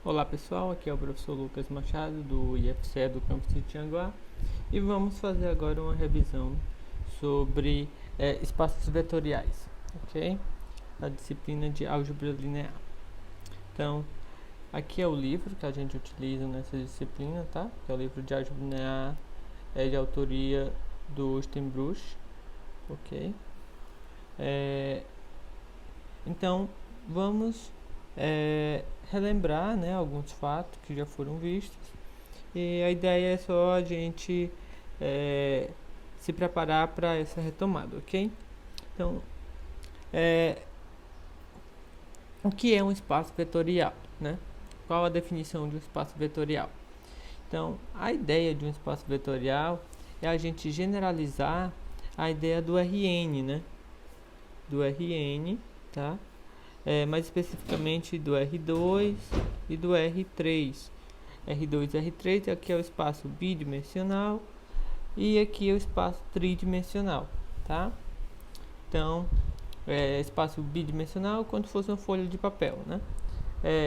Olá pessoal, aqui é o professor Lucas Machado do IFCE do campus de Tianguá e vamos fazer agora uma revisão sobre espaços vetoriais, ok? A disciplina de álgebra linear. Então, aqui é o livro que a gente utiliza nessa disciplina, tá? Que é o livro de álgebra linear, de autoria do Steinbruch, ok? Então, vamos relembrar, né, alguns fatos que já foram vistos. E a ideia é só a gente se preparar para essa retomada, ok? Então, o que é um espaço vetorial, né? Qual a definição de um espaço vetorial? Então, a ideia de um espaço vetorial é a gente generalizar a ideia do Rn, né? Do Rn, tá? Mais especificamente do R2 e do R3. R2 e R3 aqui é o espaço bidimensional e aqui é o espaço tridimensional, tá? Então, espaço bidimensional como se fosse uma folha de papel, né?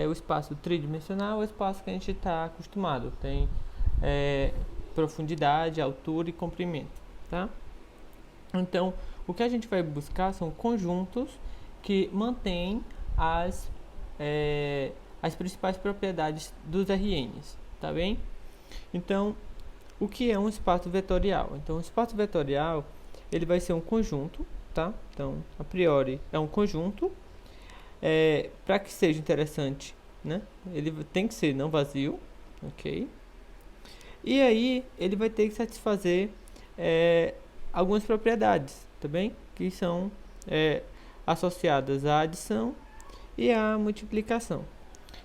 O espaço tridimensional é o espaço que a gente está acostumado, tem profundidade, altura e comprimento, tá? Então, o que a gente vai buscar são conjuntos que mantêm as principais propriedades dos RNs, tá bem? Então, o que é um espaço vetorial? Então, o espaço vetorial ele vai ser um conjunto, tá? Então, a priori é um conjunto. Para que seja interessante, né? Ele tem que ser não vazio, ok? E aí ele vai ter que satisfazer algumas propriedades, tá bem? Que são associadas à adição e à multiplicação.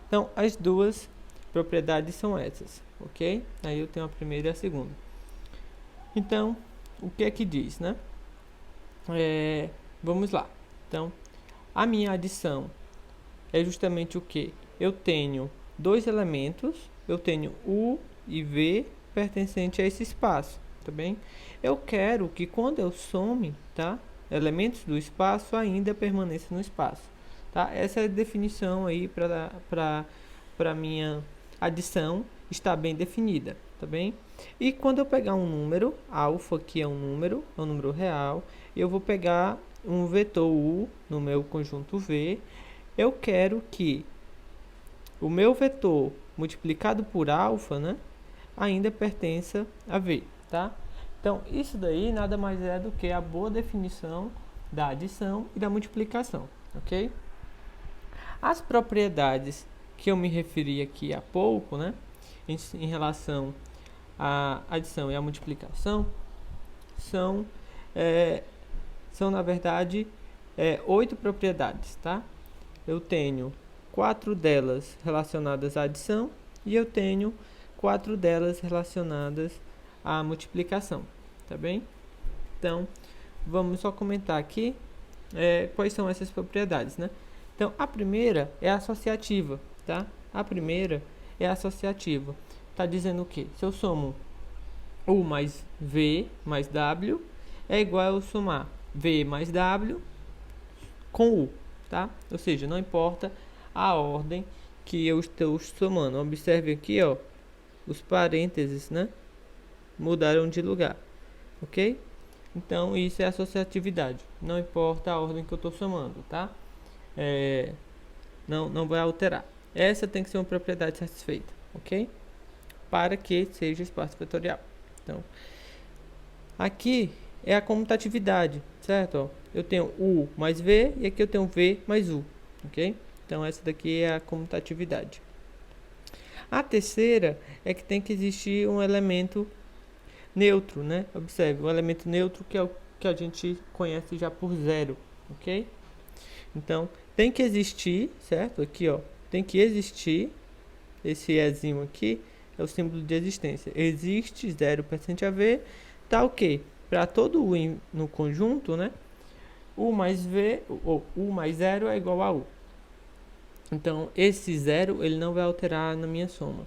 Então, as duas propriedades são essas, ok? Aí eu tenho a primeira e a segunda. Então, o que é que diz, né? Vamos lá. Então, a minha adição é justamente o que? Eu tenho dois elementos, eu tenho U e V pertencente a esse espaço, tá bem? Eu quero que quando eu some, tá? Elementos do espaço ainda permaneçam no espaço, tá? Essa é a definição aí para minha adição está bem definida, tá bem? E quando eu pegar um número, alfa, que é um número real, eu vou pegar um vetor U no meu conjunto V. Eu quero que o meu vetor multiplicado por alfa, né, ainda pertença a V, tá? Então, isso daí nada mais é do que a boa definição da adição e da multiplicação, ok? As propriedades que eu me referi aqui há pouco, né, em relação à adição e à multiplicação, são na verdade, 8 propriedades, tá? Eu tenho 4 delas relacionadas à adição e eu tenho 4 delas relacionadas à multiplicação, tá bem? Então, vamos só comentar aqui quais são essas propriedades, né? Então, a primeira é associativa, tá? A primeira é associativa. Tá dizendo o quê? Se eu somo U mais V mais W é igual a eu somar V mais W com U, tá? Ou seja, não importa a ordem que eu estou somando. Observe aqui, ó, os parênteses, né, mudaram de lugar, ok? Então, isso é associatividade. Não importa a ordem que eu estou somando, tá? Não vai alterar. Essa tem que ser uma propriedade satisfeita, ok? Para que seja espaço vetorial. Então, aqui é a comutatividade, certo? Ó, eu tenho U mais V e aqui eu tenho V mais U, ok? Então, essa daqui é a comutatividade. A terceira é que tem que existir um elemento neutro, né? Observe, um elemento neutro que é o que a gente conhece já por zero, ok? Então, tem que existir, certo? Aqui, ó, tem que existir, esse Ezinho aqui é o símbolo de existência. Existe 0% a V, tá ok? Para todo U no conjunto, né? U mais V, ou U mais 0 é igual a U. Então, esse zero ele não vai alterar na minha soma.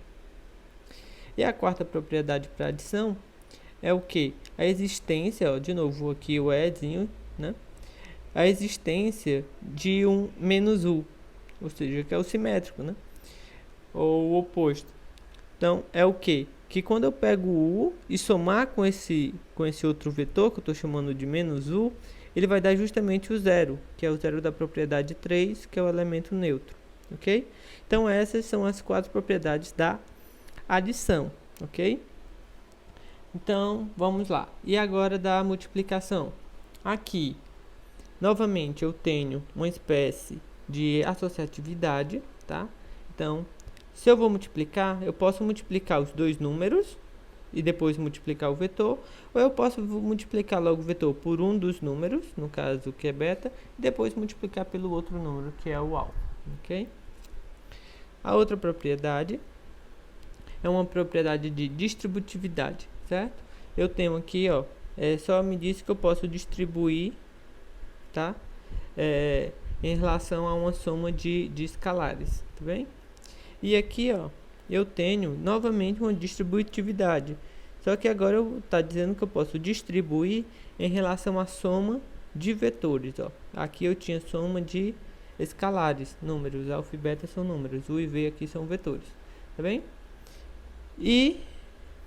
E a quarta propriedade para adição é o que? A existência, ó, de novo aqui o Ezinho, né? A existência de um menos U, ou seja, que é o simétrico, né? ou o oposto. Então, é o quê? Que quando eu pego o u e somar com esse outro vetor, que eu estou chamando de menos u, ele vai dar justamente o zero, que é o zero da propriedade 3, que é o elemento neutro, ok? Então, essas são as 4 propriedades da adição, ok? Então, vamos lá. E agora da multiplicação. Aqui, novamente, eu tenho uma espécie de associatividade, tá? Então, se eu vou multiplicar, eu posso multiplicar os dois números e depois multiplicar o vetor, ou eu posso multiplicar logo o vetor por um dos números, no caso que é beta, e depois multiplicar pelo outro número, que é o alfa, ok? A outra propriedade é uma propriedade de distributividade, certo? Eu tenho aqui, ó, só me diz que eu posso distribuir, tá? Em relação a uma soma de escalares, tá bem? E aqui, ó, eu tenho novamente uma distributividade. Só que agora está dizendo que eu posso distribuir em relação à soma de vetores, ó. Aqui eu tinha soma de escalares, números, alfa e beta são números, u e v aqui são vetores, tá bem? E,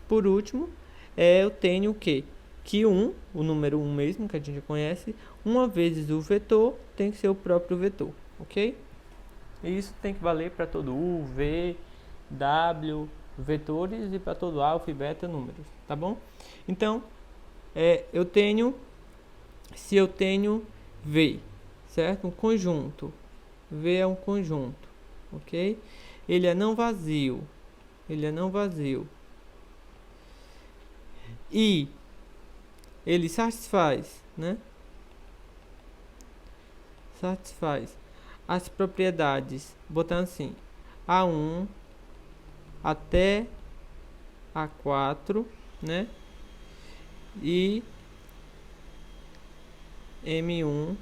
por último, eu tenho o quê? Que o número 1 mesmo, que a gente já conhece, uma vezes o vetor tem que ser o próprio vetor, ok? E isso tem que valer para todo u, v, w, vetores e para todo alfa e beta números, tá bom? Então, eu tenho, se eu tenho v, certo? Um conjunto, v é um conjunto, ok? Ele é não vazio, e ele satisfaz, né? Satisfaz as propriedades, botando assim, A1 até A4, né? E M1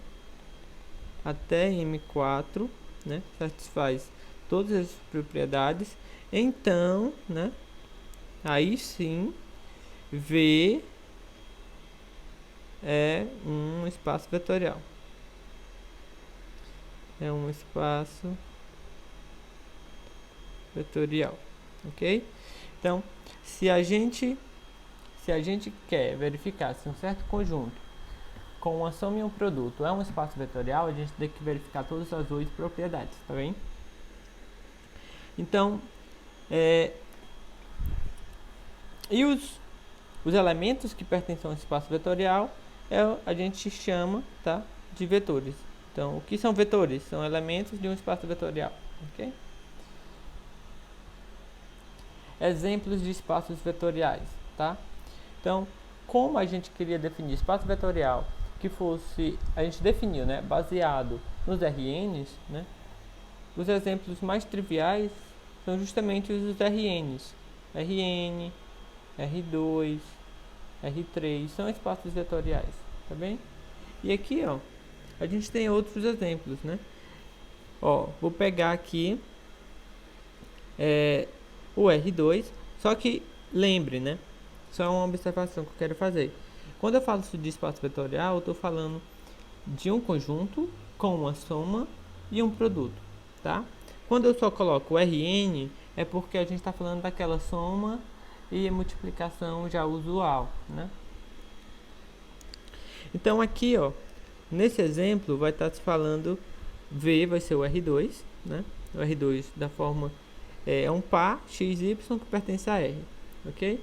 até M4, né? Satisfaz todas as propriedades. Então, né? Aí sim, V é um espaço vetorial. É um espaço vetorial, ok? Então, se a gente quer verificar se um certo conjunto com uma soma e um produto é um espaço vetorial, a gente tem que verificar todas as 8 propriedades, tá bem? Então, e os elementos que pertencem ao espaço vetorial a gente chama, tá, de vetores. Então, o que são vetores? São elementos de um espaço vetorial, ok? Exemplos de espaços vetoriais, tá? Então, como a gente queria definir espaço vetorial que fosse, a gente definiu, né, baseado nos RNs, né? Os exemplos mais triviais são justamente os RNs. RN, R2, R3 são espaços vetoriais, tá bem? E aqui, ó, a gente tem outros exemplos, né? Ó, vou pegar aqui o R2, só que lembre, né? Só uma observação que eu quero fazer. Quando eu falo de espaço vetorial, eu estou falando de um conjunto com uma soma e um produto, tá? Quando eu só coloco Rn, é porque a gente está falando daquela soma e multiplicação já usual, né? Então aqui, ó, nesse exemplo vai estar se falando V vai ser o R2, né? O R2 da forma é um par XY que pertence a R, ok?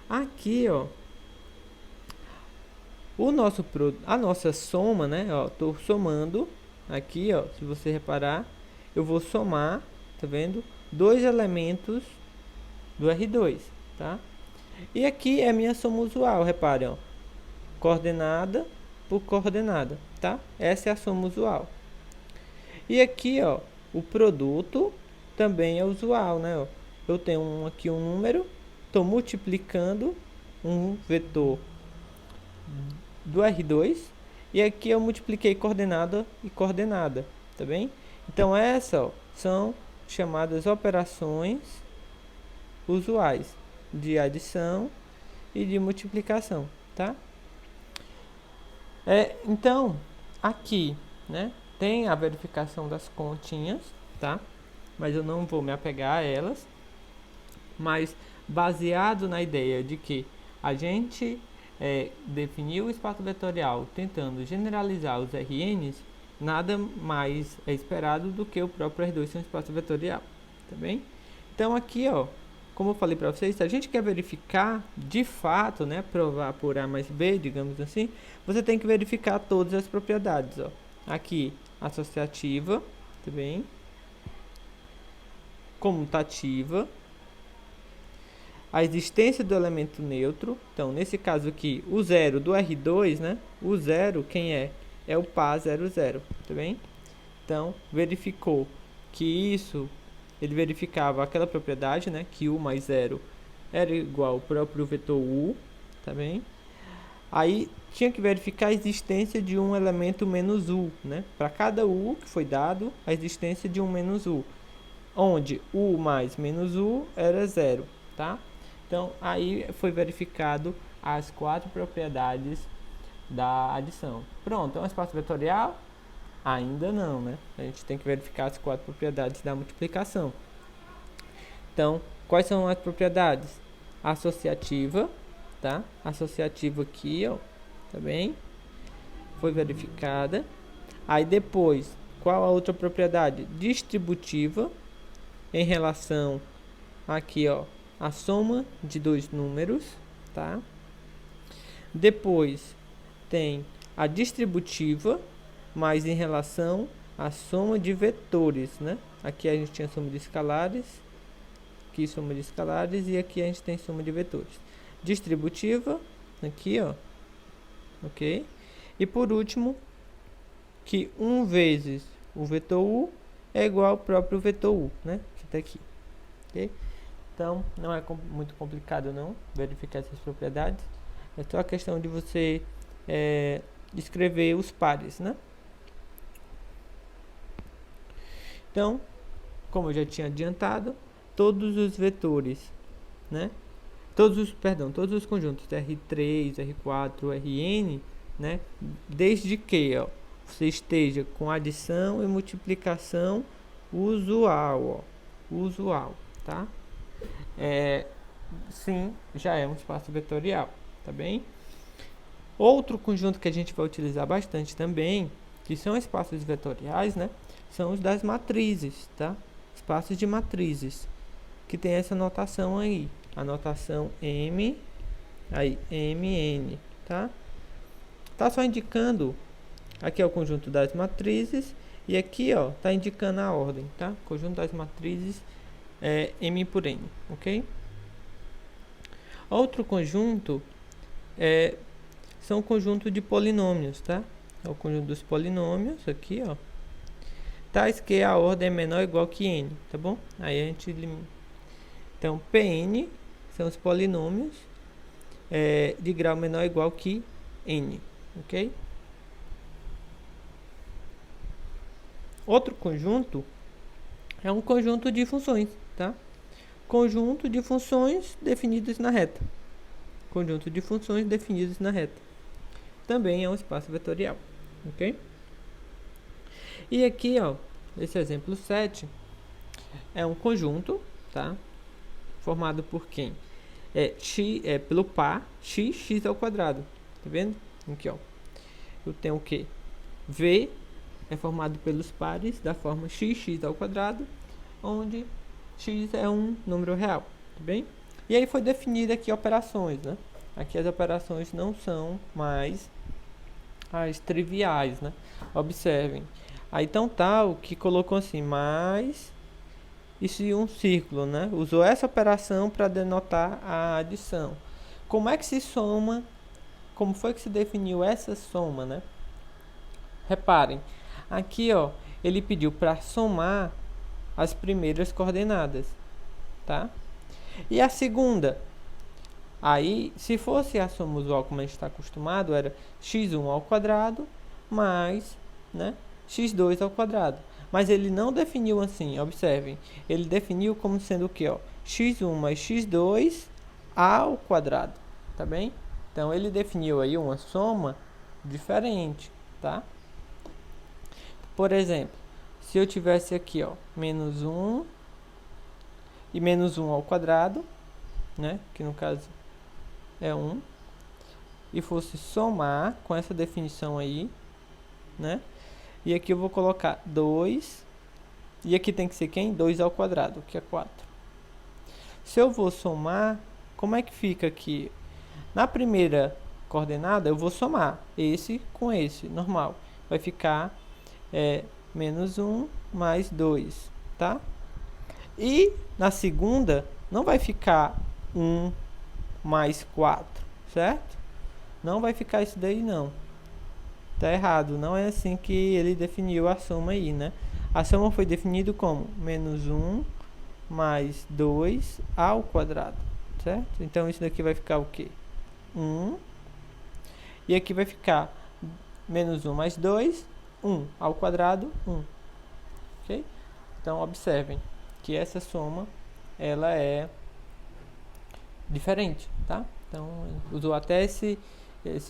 Aqui, ó, a nossa soma, né? Ó, tô somando aqui, ó, se você reparar, eu vou somar, tá vendo? Dois elementos do R2, tá? E aqui é a minha soma usual, reparem, ó, coordenada por coordenada, tá? Essa é a soma usual. E aqui, ó, o produto também é usual, né? Ó, eu tenho aqui um número, estou multiplicando um vetor do R2 e aqui eu multipliquei coordenada e coordenada, tá bem? Então essas, ó, são chamadas operações usuais de adição e de multiplicação, tá? Então, aqui, né, tem a verificação das continhas, tá? mas eu não vou me apegar a elas. Mas baseado na ideia de que a gente definiu o espaço vetorial tentando generalizar os RNs, nada mais é esperado do que o próprio R2 ser um espaço vetorial, tá bem? Então aqui, ó, como eu falei para vocês, se a gente quer verificar de fato, né, provar por A mais B, digamos assim, você tem que verificar todas as propriedades, ó. Aqui, associativa, tá bem? Comutativa, a existência do elemento neutro. Então, nesse caso aqui, o zero do R2, né? O zero, quem é? É o par 00, tá bem? Então, verificou que isso, ele verificava aquela propriedade, né? Que U mais 0 era igual ao próprio vetor U, tá bem? Aí, tinha que verificar a existência de um elemento menos U, né? Para cada U que foi dado, a existência de um menos U, onde U mais menos U era 0, tá? Então, aí foi verificado as 4 propriedades da adição. Pronto, é um espaço vetorial? Ainda não, né? A gente tem que verificar as 4 propriedades da multiplicação. Então, quais são as propriedades? Associativa, tá? Associativa aqui, ó, tá bem? Foi verificada. Aí depois, qual a outra propriedade? Distributiva, em relação aqui, ó, a soma de dois números, tá? Depois tem a distributiva, mas em relação à soma de vetores, né? Aqui a gente tinha soma de escalares, aqui soma de escalares e aqui a gente tem soma de vetores. Distributiva, aqui, ó, ok? E por último, que 1 vezes o vetor U é igual ao próprio vetor U, né? Que tá aqui, ok? Então, não é muito complicado não verificar essas propriedades. É só a questão de você escrever os pares, né? Então, como eu já tinha adiantado, todos os vetores, né? Todos os conjuntos R3, R4, Rn, né? Desde que, ó, você esteja com adição e multiplicação usual, ó, usual, tá? Sim, já é um espaço vetorial, tá bem? Outro conjunto que a gente vai utilizar bastante também, que são espaços vetoriais, né? São os das matrizes, tá? Espaços de matrizes, que tem essa notação aí, a notação M, aí Mn, tá? Tá só indicando, aqui é o conjunto das matrizes, e aqui, ó, tá indicando a ordem, tá? Conjunto das matrizes é M por N, ok? Outro conjunto são o conjunto de polinômios, tá? É o conjunto dos polinômios, aqui, ó. Tais que a ordem é menor ou igual que N, tá bom? Aí a gente elimina. Então, Pn são os polinômios de grau menor ou igual que N, ok? Outro conjunto é um conjunto de funções, tá? Conjunto de funções definidas na reta. Conjunto de funções definidas na reta. Também é um espaço vetorial, ok? E aqui, ó, esse exemplo 7 é um conjunto, tá? Formado por quem? Pelo par x ao quadrado, tá vendo? Aqui, ó. Eu tenho o quê? V é formado pelos pares da forma x ao quadrado, onde x é um número real, tá bem? E aí foi definida aqui operações, né? Aqui as operações não são mais as triviais, né? Observem. Aí então tal que colocou assim, mais isso e um círculo, né? Usou essa operação para denotar a adição. Como é que se soma? Como foi que se definiu essa soma, né? Reparem, aqui, ó, ele pediu para somar as primeiras coordenadas, tá? E a segunda? Aí, se fosse a soma usual como a gente está acostumado, era x1 ao quadrado mais, né, x2 ao quadrado. Mas ele não definiu assim, observem. Ele definiu como sendo o que, ó? x1 mais x2 ao quadrado, tá bem? Então, ele definiu aí uma soma diferente, tá? Por exemplo, Se eu tivesse aqui, ó, menos 1 e menos 1 ao quadrado, né, que no caso é 1, e fosse somar com essa definição aí, né, e aqui eu vou colocar 2, e aqui tem que ser quem? 2 ao quadrado, que é 4. Se eu vou somar, como é que fica aqui? Na primeira coordenada, eu vou somar esse com esse, normal. Vai ficar menos 1 mais 2, tá? E na segunda, não vai ficar 1 mais 4, certo? Não vai ficar isso daí, não. Tá errado, não é assim que ele definiu a soma aí, né? A soma foi definida como menos 1 mais 2 ao quadrado, certo? Então, isso daqui vai ficar o quê? 1. E aqui vai ficar menos 1 mais 2, 1 ao quadrado, 1. Ok? Então, observem que essa soma, ela é diferente, tá? Então, usou até esse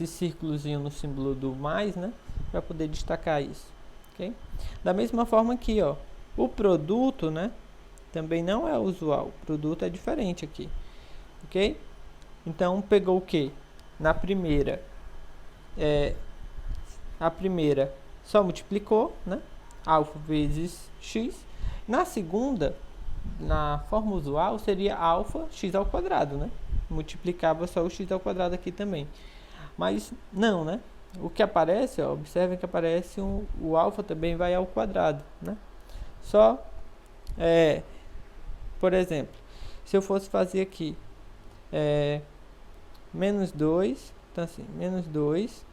círculozinho no símbolo do mais, né? Para poder destacar isso, ok? Da mesma forma aqui, ó, o produto, né? Também não é usual, o produto é diferente aqui, ok? Então, pegou o que? Na primeira, a primeira só multiplicou, né? Alfa vezes x. Na segunda, na forma usual, seria alfa x ao quadrado, né? Multiplicava só o x ao quadrado aqui também. Mas não, né? O que aparece, ó, observem que aparece o alfa também vai ao quadrado, né? Só, por exemplo, se eu fosse fazer aqui, menos 2, então assim, menos 2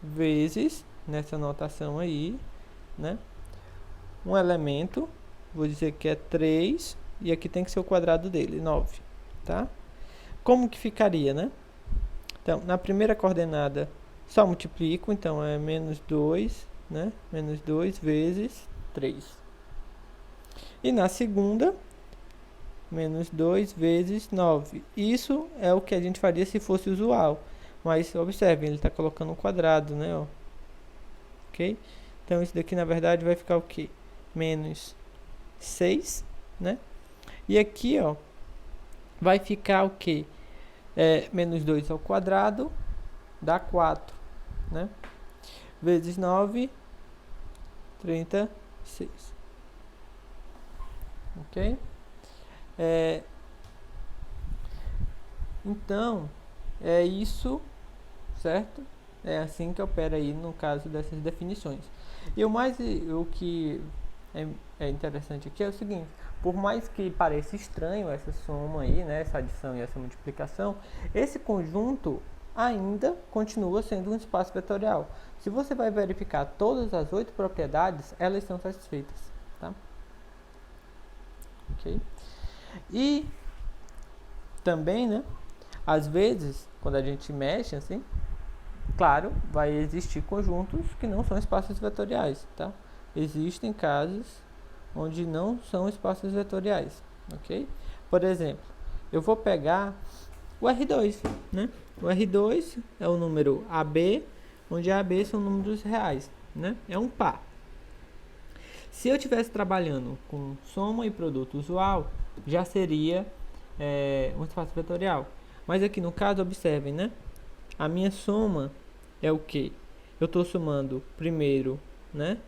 vezes, nessa notação aí, né? Um elemento, vou dizer que é 3, e aqui tem que ser o quadrado dele, 9, tá? Como que ficaria, né? Então, na primeira coordenada, só multiplico, então é menos 2, né? Menos 2 vezes 3. E na segunda, menos 2 vezes 9. Isso é o que a gente faria se fosse usual. Mas, observem, ele está colocando um quadrado, né? Ó. Ok? Então, isso daqui, na verdade, vai ficar o quê? Menos 6, né? E aqui, ó, vai ficar o quê? Menos 2 ao quadrado dá 4, né? Vezes 9, 36. Ok? Então, é isso, certo? É assim que opera aí no caso dessas definições. E o que é interessante aqui é o seguinte: por mais que pareça estranho essa soma aí, né, essa adição e essa multiplicação, esse conjunto ainda continua sendo um espaço vetorial. Se você vai verificar todas as 8 propriedades, elas são satisfeitas, tá? Ok? E também, né, às vezes, quando a gente mexe assim, claro, vai existir conjuntos que não são espaços vetoriais, tá? Existem casos onde não são espaços vetoriais, ok? Por exemplo, eu vou pegar o R2, né? O R2 é o número AB, onde AB são números reais, né? É um par. Se eu estivesse trabalhando com soma e produto usual, já seria um espaço vetorial. Mas aqui no caso, observem, né? A minha soma é o que? Eu estou somando primeiro, né?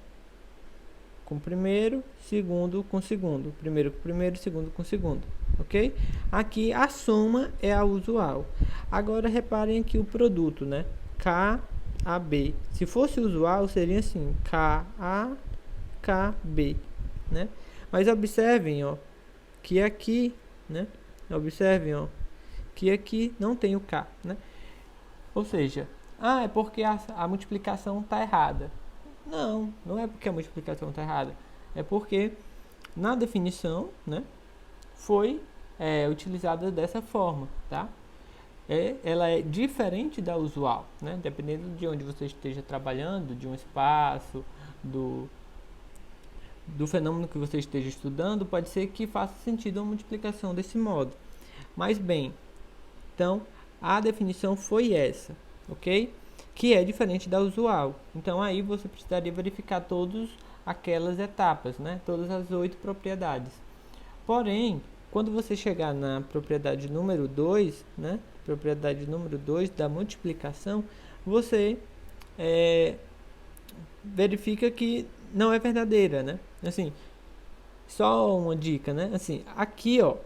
Com primeiro, segundo com segundo. Primeiro com primeiro, segundo com segundo. Ok? Aqui a soma é a usual. Agora reparem aqui o produto, né? KAB. Se fosse usual, seria assim: KAKB, né? Mas observem, ó, que aqui, né? Observem, ó, que aqui não tem o K, né? Ou seja, é porque a multiplicação está errada. Não, não é porque a multiplicação está errada. É porque na definição, né, foi utilizada dessa forma, tá? Ela é diferente da usual, né? Dependendo de onde você esteja trabalhando, de um espaço, do fenômeno que você esteja estudando, pode ser que faça sentido a multiplicação desse modo. Mas bem, então a definição foi essa, ok? Que é diferente da usual. Então aí você precisaria verificar todas aquelas etapas, né? Todas as 8 propriedades. Porém, quando você chegar na propriedade número 2, né? Propriedade número 2 da multiplicação, você verifica que não é verdadeira, né? Assim, só uma dica, né? Assim, aqui, ó,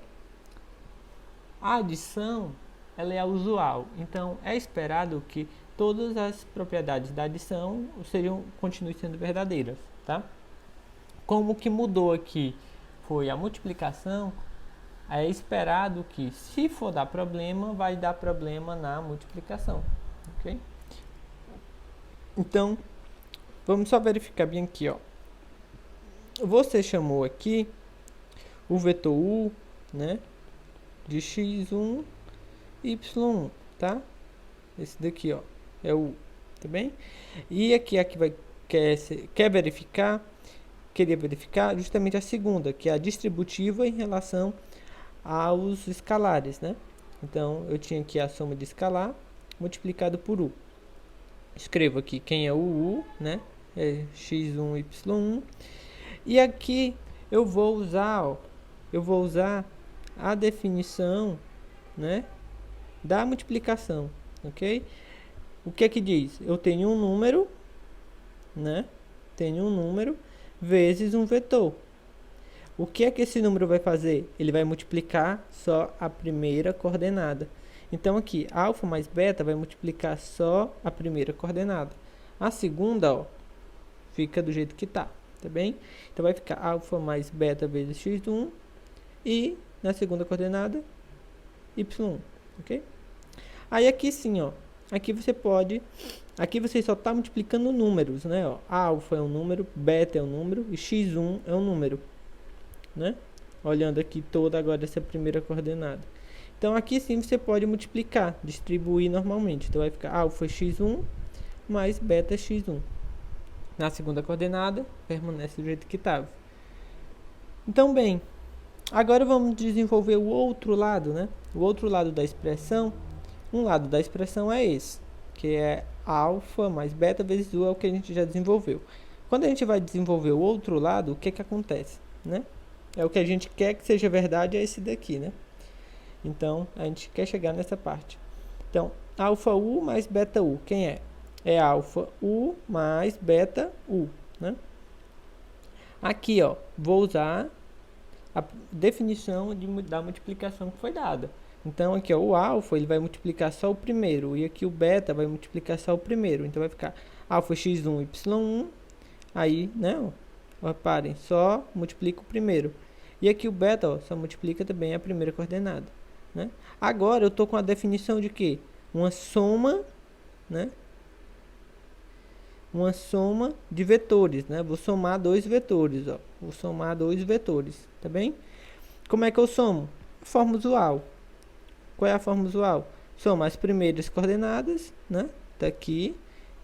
a adição, ela é a usual. Então, é esperado que todas as propriedades da adição continuem sendo verdadeiras, tá? Como que mudou aqui foi a multiplicação, é esperado que, se for dar problema, vai dar problema na multiplicação, ok? Então, vamos só verificar bem aqui, ó. Você chamou aqui o vetor u, né, de x1, y1, tá? Esse daqui, ó, é o u, tá bem? E aqui queria verificar justamente a segunda, que é a distributiva em relação aos escalares, né? Então, eu tinha aqui a soma de escalar multiplicado por u. Escrevo aqui quem é o u, né? É x1, y1. E aqui eu vou usar a definição, né, da multiplicação, ok? O que é que diz? Eu tenho um número, né? Tenho um número vezes um vetor. O que é que esse número vai fazer? Ele vai multiplicar só a primeira coordenada. Então aqui, alfa mais beta vai multiplicar só a primeira coordenada. A segunda, ó, fica do jeito que está, tá bem? Então vai ficar alfa mais beta vezes x1 e na segunda coordenada y1, ok? Aí aqui sim, ó, aqui você só está multiplicando números, né? Ó, alfa é um número, beta é um número e x1 é um número, né? Olhando aqui toda agora essa primeira coordenada. Então aqui sim você pode multiplicar, distribuir normalmente. Então vai ficar alfa x1 mais beta x1. Na segunda coordenada permanece do jeito que estava. Então bem, agora vamos desenvolver o outro lado, né? O outro lado da expressão. Um lado da expressão é esse, que é alfa mais beta vezes u, é o que a gente já desenvolveu. Quando a gente vai desenvolver o outro lado, o que que acontece, né? É o que a gente quer que seja verdade, é esse daqui, né? Então, a gente quer chegar nessa parte. Então, alfa u mais beta u, quem é? É alfa u mais beta u, né? Aqui, ó, vou usar a definição da multiplicação que foi dada. Então, aqui, ó, o alfa, ele vai multiplicar só o primeiro, e aqui o beta vai multiplicar só o primeiro. Então, vai ficar alfa x1, y1, aí, né, ó, reparem, só multiplica o primeiro. E aqui o beta, ó, só multiplica também a primeira coordenada, né? Agora, eu estou com a definição de quê? Uma soma, né? Uma soma de vetores, né? Vou somar dois vetores, ó. Vou somar dois vetores, tá bem? Como é que eu somo? Forma usual. Qual é a forma usual? Soma as primeiras coordenadas, né? Tá aqui,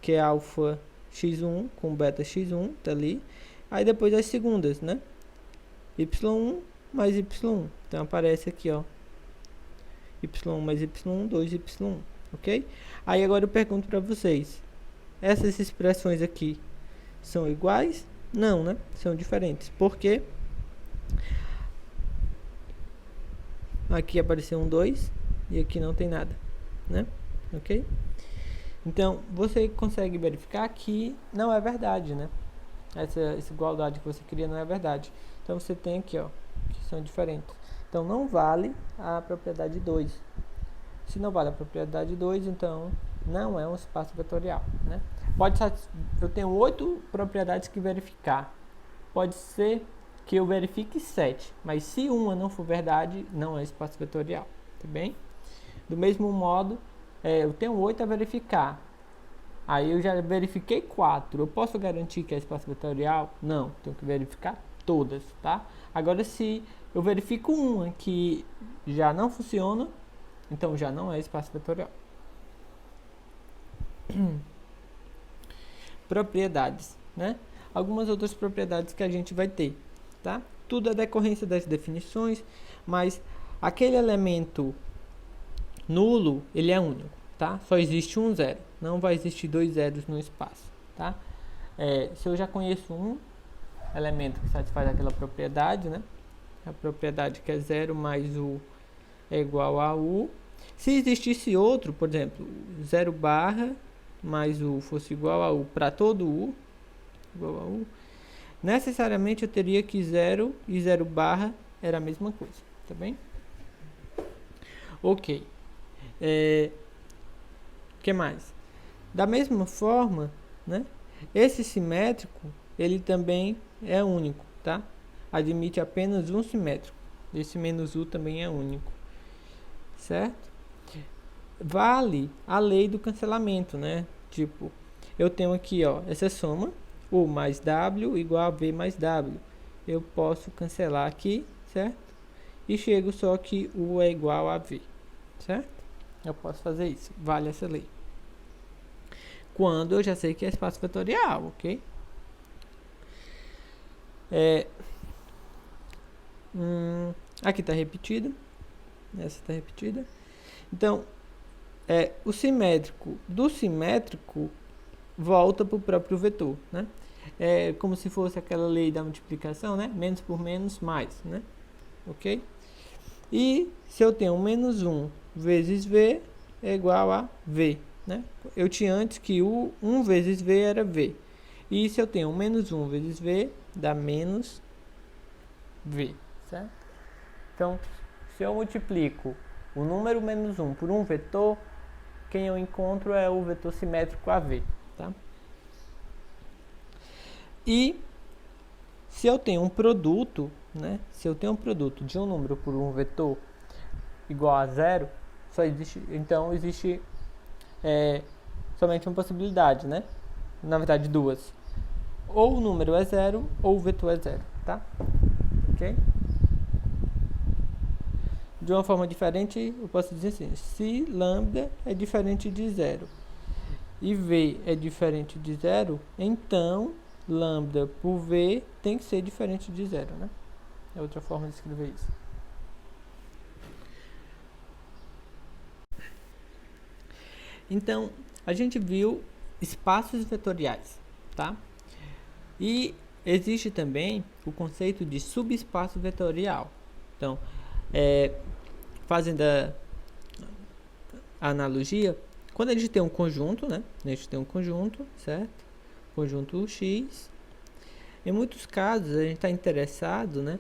que é alfa x1 com beta x1, tá ali. Aí depois as segundas, né? y1 mais y1. Então aparece aqui, ó. y1 mais y1, 2y1, ok? Aí agora eu pergunto para vocês. Essas expressões aqui são iguais? Não, né? São diferentes. Por quê? Aqui apareceu um 2 e aqui não tem nada, né? Ok? Então, você consegue verificar que não é verdade, né? Essa igualdade que você queria não é verdade. Então, você tem aqui, ó, que são diferentes. Então, não vale a propriedade 2. Se não vale a propriedade 2, então não é um espaço vetorial, né? Eu tenho 8 propriedades que verificar. Pode ser que eu verifique 7, mas se uma não for verdade, não é espaço vetorial, tá bem? Do mesmo modo, eu tenho 8 a verificar. Aí eu já verifiquei 4. Eu posso garantir que é espaço vetorial? Não, tenho que verificar todas, tá? Agora, se eu verifico uma que já não funciona, então já não é espaço vetorial. Propriedades, né? Algumas outras propriedades que a gente vai ter, tá? Tudo é decorrência das definições, mas aquele elemento nulo, ele é único, tá? Só existe um zero, não vai existir dois zeros no espaço, tá? Se eu já conheço um, elemento que satisfaz aquela propriedade, né? A propriedade que é 0 mais u é igual a u. Se existisse outro, por exemplo, 0 barra mais u fosse igual a u para todo u, igual a u, necessariamente eu teria que 0 e 0 barra era a mesma coisa, tá bem? Ok. Que mais? Da mesma forma, né? Esse simétrico, ele também é único, tá? Admite apenas um simétrico. Esse menos u também é único, certo? Vale a lei do cancelamento, né? Tipo, eu tenho aqui, ó, essa soma, u mais w igual a v mais w. Eu posso cancelar aqui, certo? E chego só que u é igual a v, certo? Eu posso fazer isso, vale essa lei. Quando eu já sei que é espaço vetorial, ok? Aqui está repetido. Essa está repetida. Então, o simétrico do simétrico volta para o próprio vetor, né? É como se fosse aquela lei da multiplicação, né? Menos por menos, mais, né? Ok? E se eu tenho menos 1 vezes v é igual a v, né? Eu tinha antes que o 1 vezes v era v. E se eu tenho menos 1 vezes v, dá menos v, certo? Então, se eu multiplico o número menos 1 por um vetor, quem eu encontro é o vetor simétrico AV, tá? E se eu tenho um produto, né? Se eu tenho um produto de um número por um vetor igual a zero, só existe, então existe somente uma possibilidade, né? Na verdade, duas. Ou o número é zero, ou o vetor é zero, tá? Ok? De uma forma diferente, eu posso dizer assim, se lambda é diferente de zero e v é diferente de zero, então lambda por v tem que ser diferente de zero, né? É outra forma de escrever isso. Então, a gente viu espaços vetoriais, tá? E existe também o conceito de subespaço vetorial. Então, fazendo a analogia, quando a gente tem um conjunto, né? A gente tem um conjunto, certo? Conjunto X. Em muitos casos, a gente está interessado, né?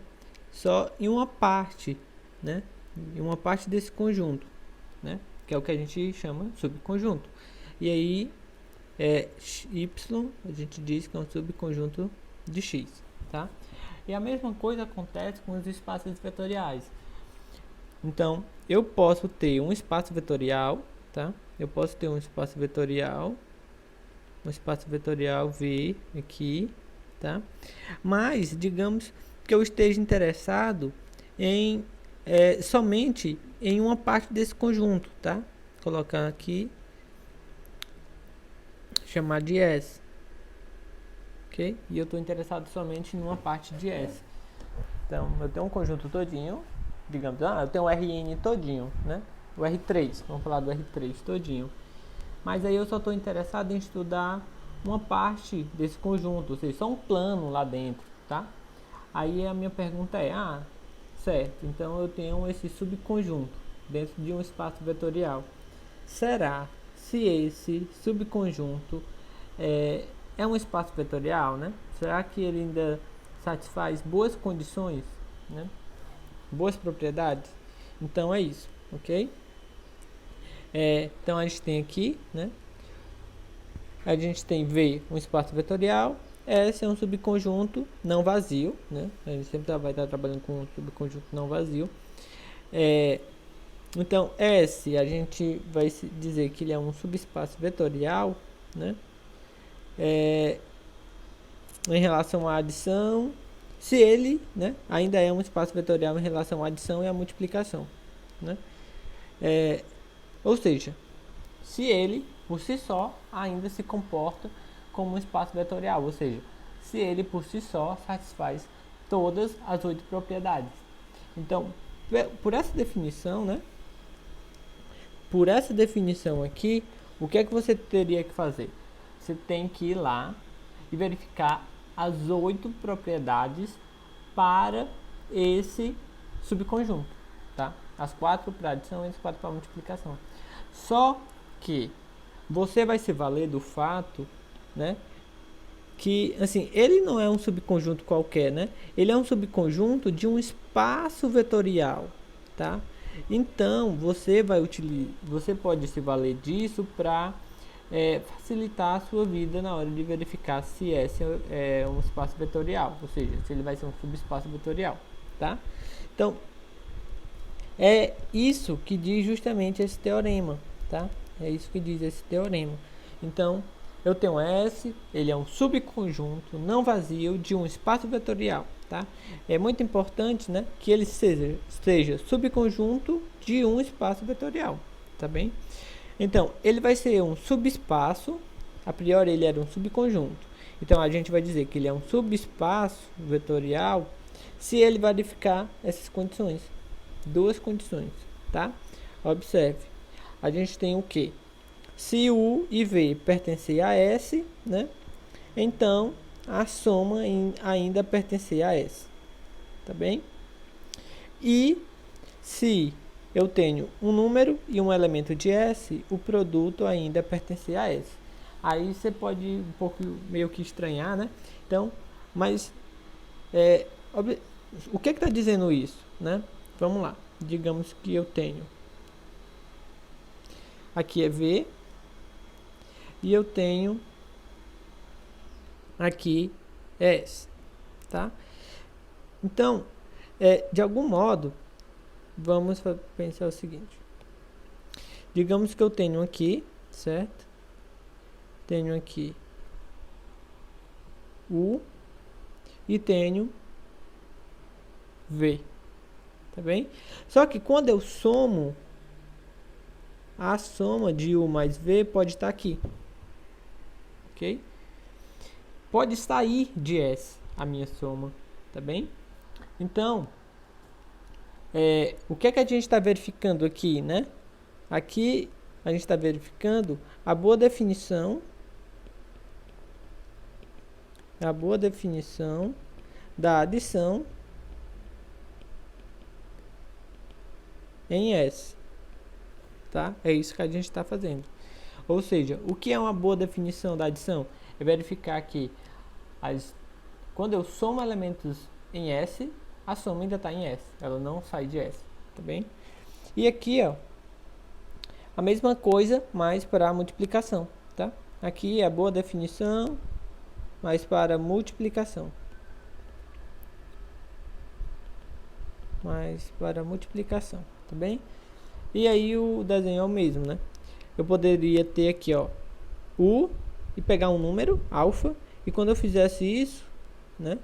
Só em uma parte, né? Em uma parte desse conjunto, né? Que é o que a gente chama subconjunto. E aí, Y, a gente diz que é um subconjunto de X, tá? E a mesma coisa acontece com os espaços vetoriais. Então, eu posso ter um espaço vetorial, tá? Eu posso ter um espaço vetorial V aqui, tá? Mas, digamos que eu esteja interessado em somente em uma parte desse conjunto, tá? Vou colocar aqui, chamar de S, ok? E eu estou interessado somente em uma parte de S. Então, eu tenho um conjunto todinho, digamos, eu tenho o Rn todinho, né? O R3, vamos falar do R3 todinho. Mas aí eu só estou interessado em estudar uma parte desse conjunto, ou seja, só um plano lá dentro, tá? Aí a minha pergunta é, certo, então eu tenho esse subconjunto dentro de um espaço vetorial. Será se esse subconjunto é um espaço vetorial, né? Será que ele ainda satisfaz boas condições, né? Boas propriedades? Então é isso, ok? Então a gente tem aqui, né? A gente tem V, um espaço vetorial. S é um subconjunto não vazio, né? A gente sempre vai estar trabalhando com um subconjunto não vazio. Então, S, a gente vai dizer que ele é um subespaço vetorial, né? Em relação à adição, se ele, né, ainda é um espaço vetorial em relação à adição e à multiplicação, né? Ou seja, se ele, por si só, ainda se comporta como um espaço vetorial, ou seja, se ele por si só satisfaz todas as 8 propriedades. Então, por essa definição, né? Por essa definição aqui, o que é que você teria que fazer? Você tem que ir lá e verificar as 8 propriedades para esse subconjunto, tá? As 4 para adição e as 4 para multiplicação. Só que você vai se valer do fato, né, que assim, ele não é um subconjunto qualquer, né? Ele é um subconjunto de um espaço vetorial, tá? Então, você pode se valer disso para facilitar a sua vida na hora de verificar se esse é um espaço vetorial, ou seja, se ele vai ser um subespaço vetorial, tá? Então, é isso que diz justamente esse teorema, tá? É isso que diz esse teorema. Então, eu tenho S, ele é um subconjunto não vazio de um espaço vetorial, tá? É muito importante, né, que ele seja subconjunto de um espaço vetorial, tá bem? Então, ele vai ser um subespaço, a priori ele era um subconjunto. Então, a gente vai dizer que ele é um subespaço vetorial se ele verificar essas condições. Duas condições, tá? Observe. A gente tem o quê? Se U e V pertencer a S, né? Então, a soma ainda pertencer a S. Tá bem? E se eu tenho um número e um elemento de S, o produto ainda pertencer a S. Aí você pode um pouco meio que estranhar, né? Então, mas o que está dizendo isso, né? Vamos lá. Digamos que eu tenho aqui é V e eu tenho aqui S, tá? Então, de algum modo, vamos pensar o seguinte. Digamos que eu tenho aqui, certo? Tenho aqui U e tenho V, tá bem? Só que quando eu somo, a soma de U mais V pode estar aqui, ok? Pode sair de S a minha soma, tá bem? Então, o que é que a gente está verificando aqui, né? Aqui a gente está verificando a boa definição da adição em S, tá? É isso que a gente está fazendo. Ou seja, o que é uma boa definição da adição? É verificar que quando eu somo elementos em S, a soma ainda está em S, ela não sai de S, tá bem? E aqui, ó, a mesma coisa, mas para a multiplicação, tá? Aqui é a boa definição, mas para multiplicação. Tá bem? E aí o desenho é o mesmo, né? Eu poderia ter aqui, ó, U e pegar um número, alfa, e quando eu fizesse isso, né,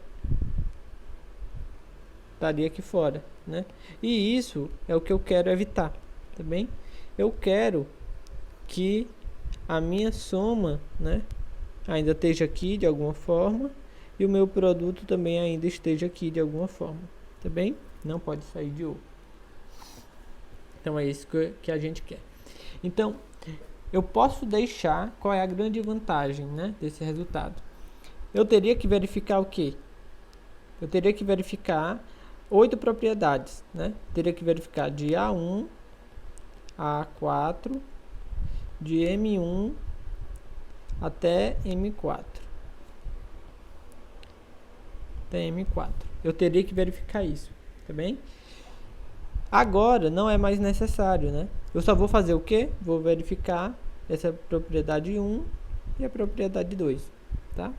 estaria aqui fora, né? E isso é o que eu quero evitar, tá bem? Eu quero que a minha soma, né, ainda esteja aqui de alguma forma e o meu produto também ainda esteja aqui de alguma forma, tá bem? Não pode sair de U. Então é isso que a gente quer. Então, eu posso deixar qual é a grande vantagem, né, desse resultado. Eu teria que verificar o quê? Eu teria que verificar 8 propriedades, né? Teria que verificar de A1 a A4, de M1 até M4. Eu teria que verificar isso, tá bem? Agora não é mais necessário, né? Eu só vou fazer o quê? Vou verificar essa propriedade 1 e a propriedade 2, tá?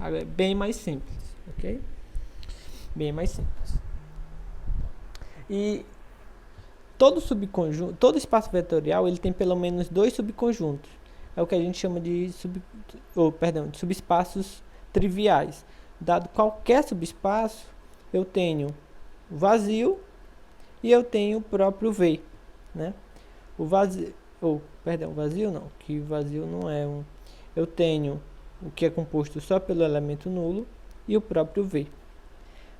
É bem mais simples, ok? Bem mais simples. E todo subconjunto, todo espaço vetorial, ele tem pelo menos 2 subconjuntos. É o que a gente chama de subespaços triviais. Dado qualquer subespaço, eu tenho o vazio e eu tenho o próprio V, né? O vazio não, que vazio não é um. Eu tenho o que é composto só pelo elemento nulo e o próprio V.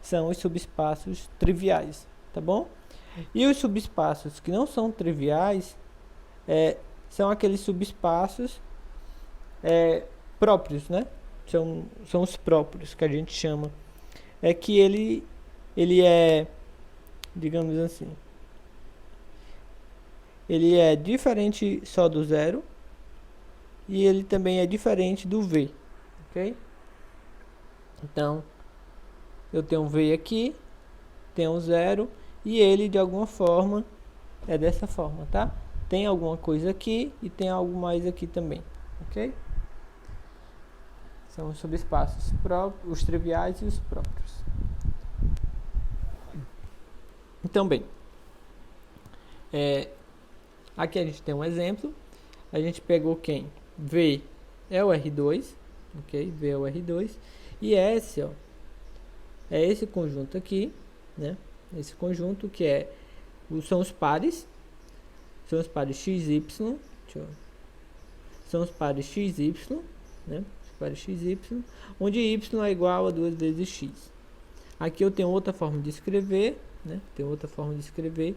São os subespaços triviais, tá bom? E os subespaços que não são triviais são aqueles subespaços próprios, né? são os próprios, que a gente chama. É que ele é, digamos assim, ele é diferente só do zero e ele também é diferente do V, ok? Então, eu tenho um V aqui, tenho um zero e ele de alguma forma é dessa forma, tá? Tem alguma coisa aqui e tem algo mais aqui também, ok? São os subespaços próprios, os triviais e os próprios. Então, bem, aqui a gente tem um exemplo. A gente pegou quem? V é o R2, ok? V é o R2. E S, ó, é esse conjunto aqui, né? Esse conjunto que são os pares. São os pares XY. São os pares XY, né? Os pares XY, onde Y é igual a 2 vezes X. Aqui eu tenho outra forma de escrever, né? Tem outra forma de escrever.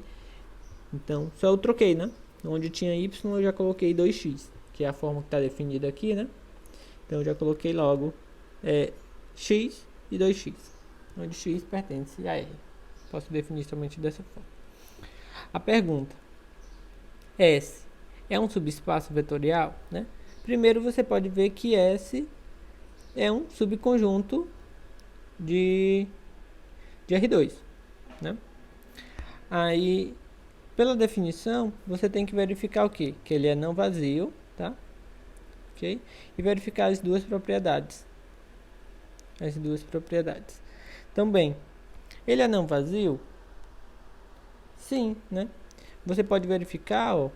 Então, só eu troquei, né? Onde tinha Y, eu já coloquei 2x, que é a forma que está definida aqui, né? Então, eu já coloquei logo x e 2x, onde x pertence a L. Posso definir somente dessa forma. A pergunta: S é um subespaço vetorial, né? Primeiro, você pode ver que S é um subconjunto de R2, né? Aí, pela definição, você tem que verificar o quê? Que ele é não vazio, tá? Ok? E verificar as duas propriedades. As duas propriedades. Então, bem, ele é não vazio? Sim, né? Você pode verificar, ó,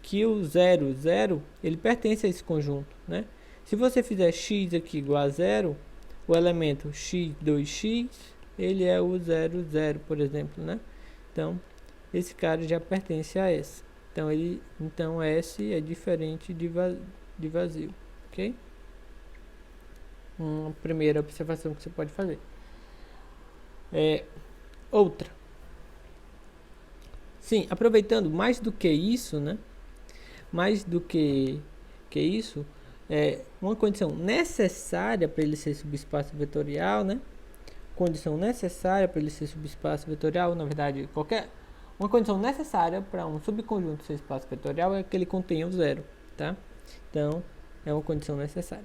que o 0, 0, ele pertence a esse conjunto, né? Se você fizer x aqui igual a 0, o elemento x, 2x, ele é o 0, 0, por exemplo, né? Então, esse cara já pertence a S. Então S é diferente de vazio, ok? Uma primeira observação que você pode fazer. Outra. Sim, aproveitando mais do que isso, né? Mais do que isso, uma condição necessária para ele ser subespaço vetorial, né? Condição necessária para ele ser subespaço vetorial, na verdade, uma condição necessária para um subconjunto ser espaço vetorial é que ele contenha o zero, tá? Então, é uma condição necessária.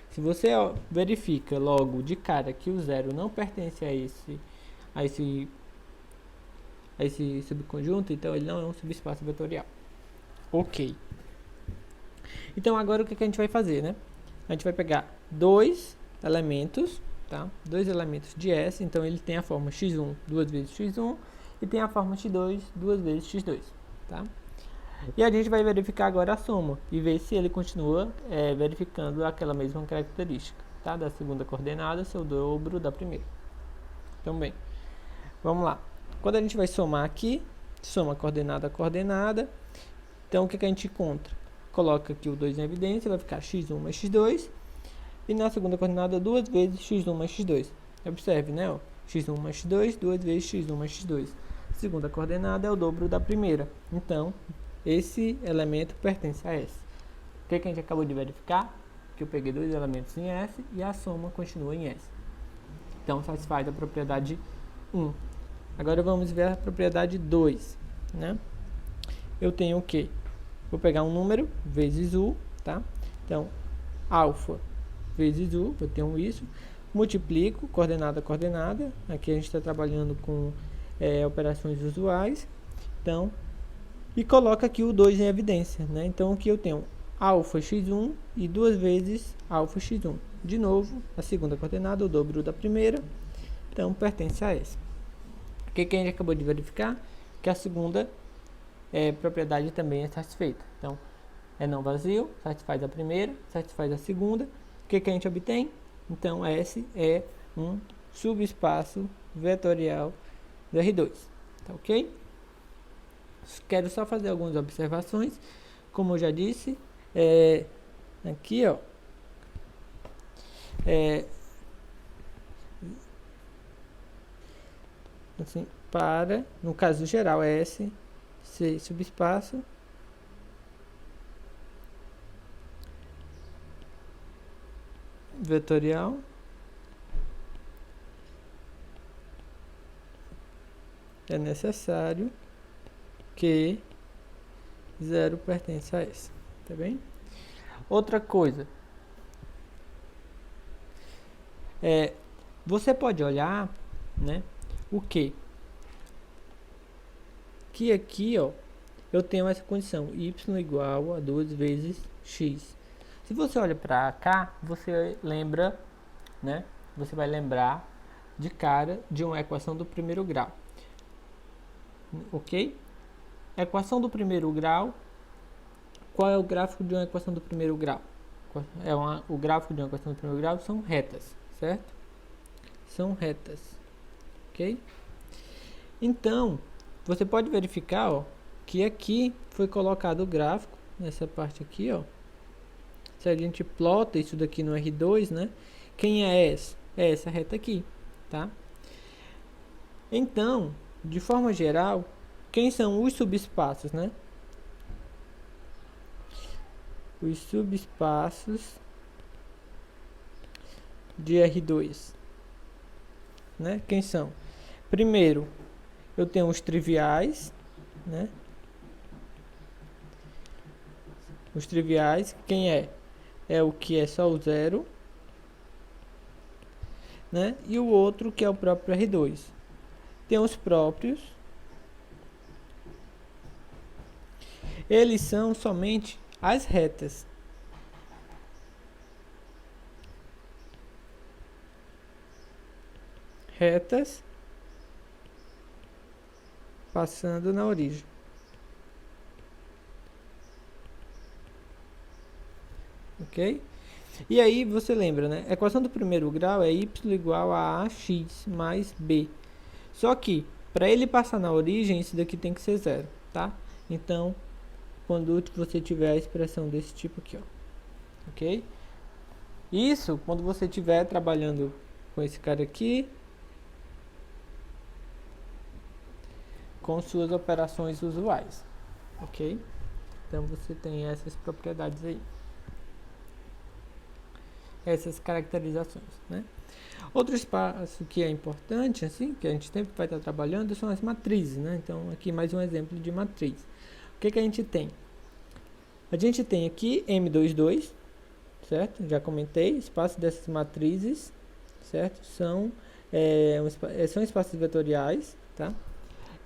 Se você verifica logo de cara que o zero não pertence a esse subconjunto, então ele não é um subespaço vetorial. Ok. Então, agora o que a gente vai fazer, né? A gente vai pegar dois elementos, tá? Dois elementos de S, então ele tem a forma x1 duas vezes x1 e tem a forma x2 duas vezes x2, tá? E a gente vai verificar agora a soma e ver se ele continua verificando aquela mesma característica, tá? Da segunda coordenada ser o dobro da primeira. Então, bem, vamos lá. Quando a gente vai somar aqui, soma coordenada a coordenada, então o que a gente encontra? Coloca aqui o 2 em evidência, vai ficar x1 mais x2, e na segunda coordenada duas vezes x1 mais x2. Observe, né? Ó, x1 mais x2, duas vezes x1 mais x2. Segunda coordenada é o dobro da primeira. Então, esse elemento pertence a S. O que a gente acabou de verificar? Que eu peguei dois elementos em S e a soma continua em S. Então, satisfaz a propriedade 1. Agora vamos ver a propriedade 2, né? Eu tenho o quê? Vou pegar um número vezes U, tá? Então, alfa vezes U, eu tenho isso. Multiplico coordenada a coordenada. Aqui a gente está trabalhando com operações usuais. Então, e coloca aqui o 2 em evidência, né? Então, aqui eu tenho alfa x1 e duas vezes alfa x1. De novo, a segunda coordenada, o dobro da primeira. Então, pertence a essa. O que a gente acabou de verificar? Que a segunda propriedade também é satisfeita. Então, é não vazio, satisfaz a primeira, satisfaz a segunda. O que a gente obtém? Então, S é um subespaço vetorial do R2. Tá ok? Quero só fazer algumas observações. Como eu já disse, aqui, ó, assim, no caso geral, S ser subespaço vetorial é necessário que 0 pertence a S, tá bem? Outra coisa, você pode olhar, né, o que aqui, ó, eu tenho essa condição, y igual a 2 vezes x. Se você olha para cá, você lembra, né, você vai lembrar de cara de uma equação do primeiro grau, ok? Equação do primeiro grau, qual é o gráfico de uma equação do primeiro grau? O gráfico de uma equação do primeiro grau são retas, certo? São retas, ok? Então, você pode verificar, ó, que aqui foi colocado o gráfico, nessa parte aqui, ó. Se a gente plota isso daqui no R2, né? Quem é essa? É essa reta aqui, tá? Então, de forma geral, quem são os subespaços, né? Os subespaços de R2, né? Quem são? Primeiro, eu tenho os triviais, né? Os triviais, quem é? É o que é só o zero, né? E o outro que é o próprio R2. Tem os próprios. Eles são somente as retas. Retas passando na origem. Ok? E aí você lembra, né? A equação do primeiro grau é y igual a ax mais b. Só que, para ele passar na origem, isso daqui tem que ser zero, tá? Então, quando você tiver a expressão desse tipo aqui, ó. Ok? Isso, quando você estiver trabalhando com esse cara aqui, com suas operações usuais, ok? Então, você tem essas propriedades aí. Essas caracterizações, né? Outro espaço que é importante, assim, que a gente sempre vai estar trabalhando, são as matrizes, né? Então, aqui mais um exemplo de matriz. O que a gente tem? A gente tem aqui M22, certo? Já comentei, espaço dessas matrizes, certo? São espaços vetoriais, tá?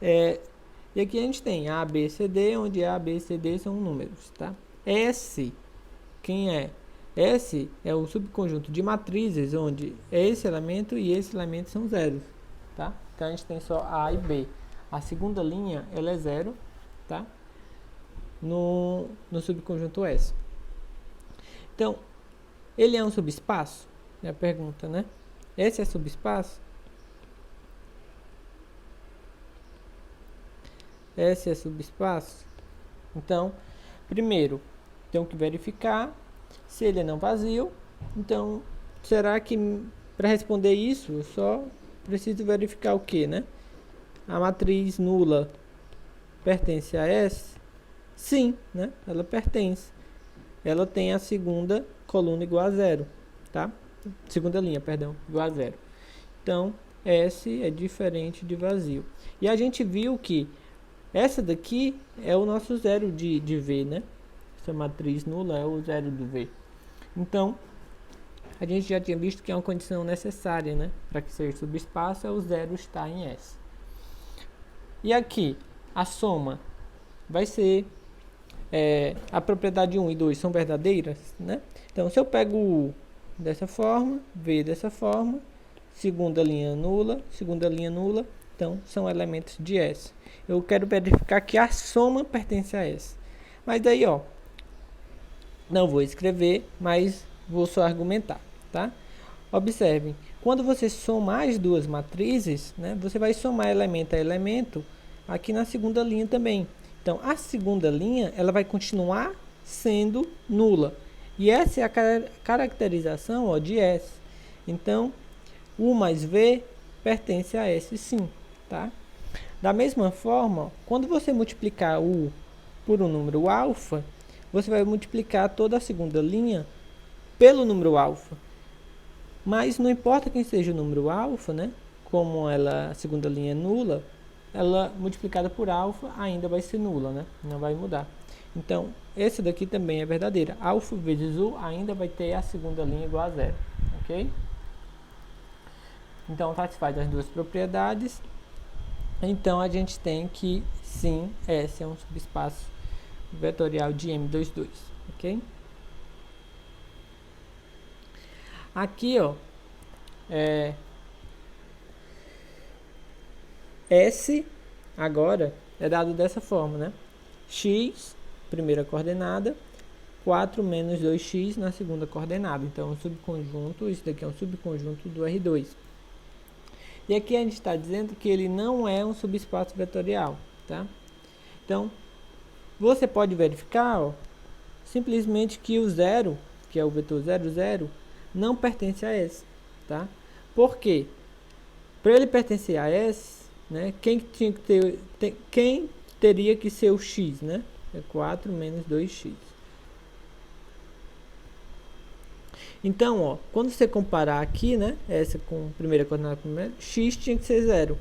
E aqui a gente tem A, B, C, D, onde A, B, C, D são números, tá? S, quem é? S é o subconjunto de matrizes onde esse elemento e esse elemento são zeros, tá? Então a gente tem só A e B. A segunda linha, ela é zero, tá? No subconjunto S. Então, ele é um subespaço? É a pergunta, né? Esse é subespaço? Esse é subespaço? Então, primeiro, tenho que verificar se ele é não vazio. Então, será que para responder isso, eu só preciso verificar o que, né? A matriz nula pertence a S? Sim, né? Ela pertence. Ela tem a segunda coluna igual a zero, tá? Segunda linha, perdão, igual a zero. Então, S é diferente de vazio. E a gente viu que essa daqui é o nosso zero de V, né? Essa matriz nula é o zero do V. Então, a gente já tinha visto que é uma condição necessária, né? Para que seja subespaço, é o zero estar em S. E aqui, a soma vai ser... a propriedade 1 e 2 são verdadeiras, né? Então, se eu pego U dessa forma, V dessa forma, segunda linha nula, então são elementos de S. Eu quero verificar que a soma pertence a S. Mas daí, ó, não vou escrever, mas vou só argumentar, tá? Observem, quando você somar as duas matrizes, né, você vai somar elemento a elemento aqui na segunda linha também. Então, a segunda linha, ela vai continuar sendo nula. E essa é a caracterização, ó, de S. Então, U mais V pertence a S sim, tá? Da mesma forma, quando você multiplicar U por um número alfa, você vai multiplicar toda a segunda linha pelo número alfa. Mas não importa quem seja o número alfa, né? Como a segunda linha é nula, ela multiplicada por alfa ainda vai ser nula, né? Não vai mudar. Então, esse daqui também é verdadeira. Alfa vezes U ainda vai ter a segunda linha igual a zero, ok? Então, satisfaz as duas propriedades. Então, a gente tem que, sim, S é um subespaço vetorial de M22, ok? Aqui, ó, S agora é dado dessa forma, né? X, primeira coordenada, 4 menos 2x na segunda coordenada. Então, um subconjunto, isso daqui é um subconjunto do R2. E aqui a gente está dizendo que ele não é um subespaço vetorial, tá? Então, você pode verificar, ó, simplesmente que o zero, que é o vetor 0, 0, não pertence a S, tá? Por quê? Para ele pertencer a S, né, quem teria que ser o x, né? É 4 menos 2x. Então, ó, quando você comparar aqui, né, essa com a primeira coordenada, x tinha que ser 0.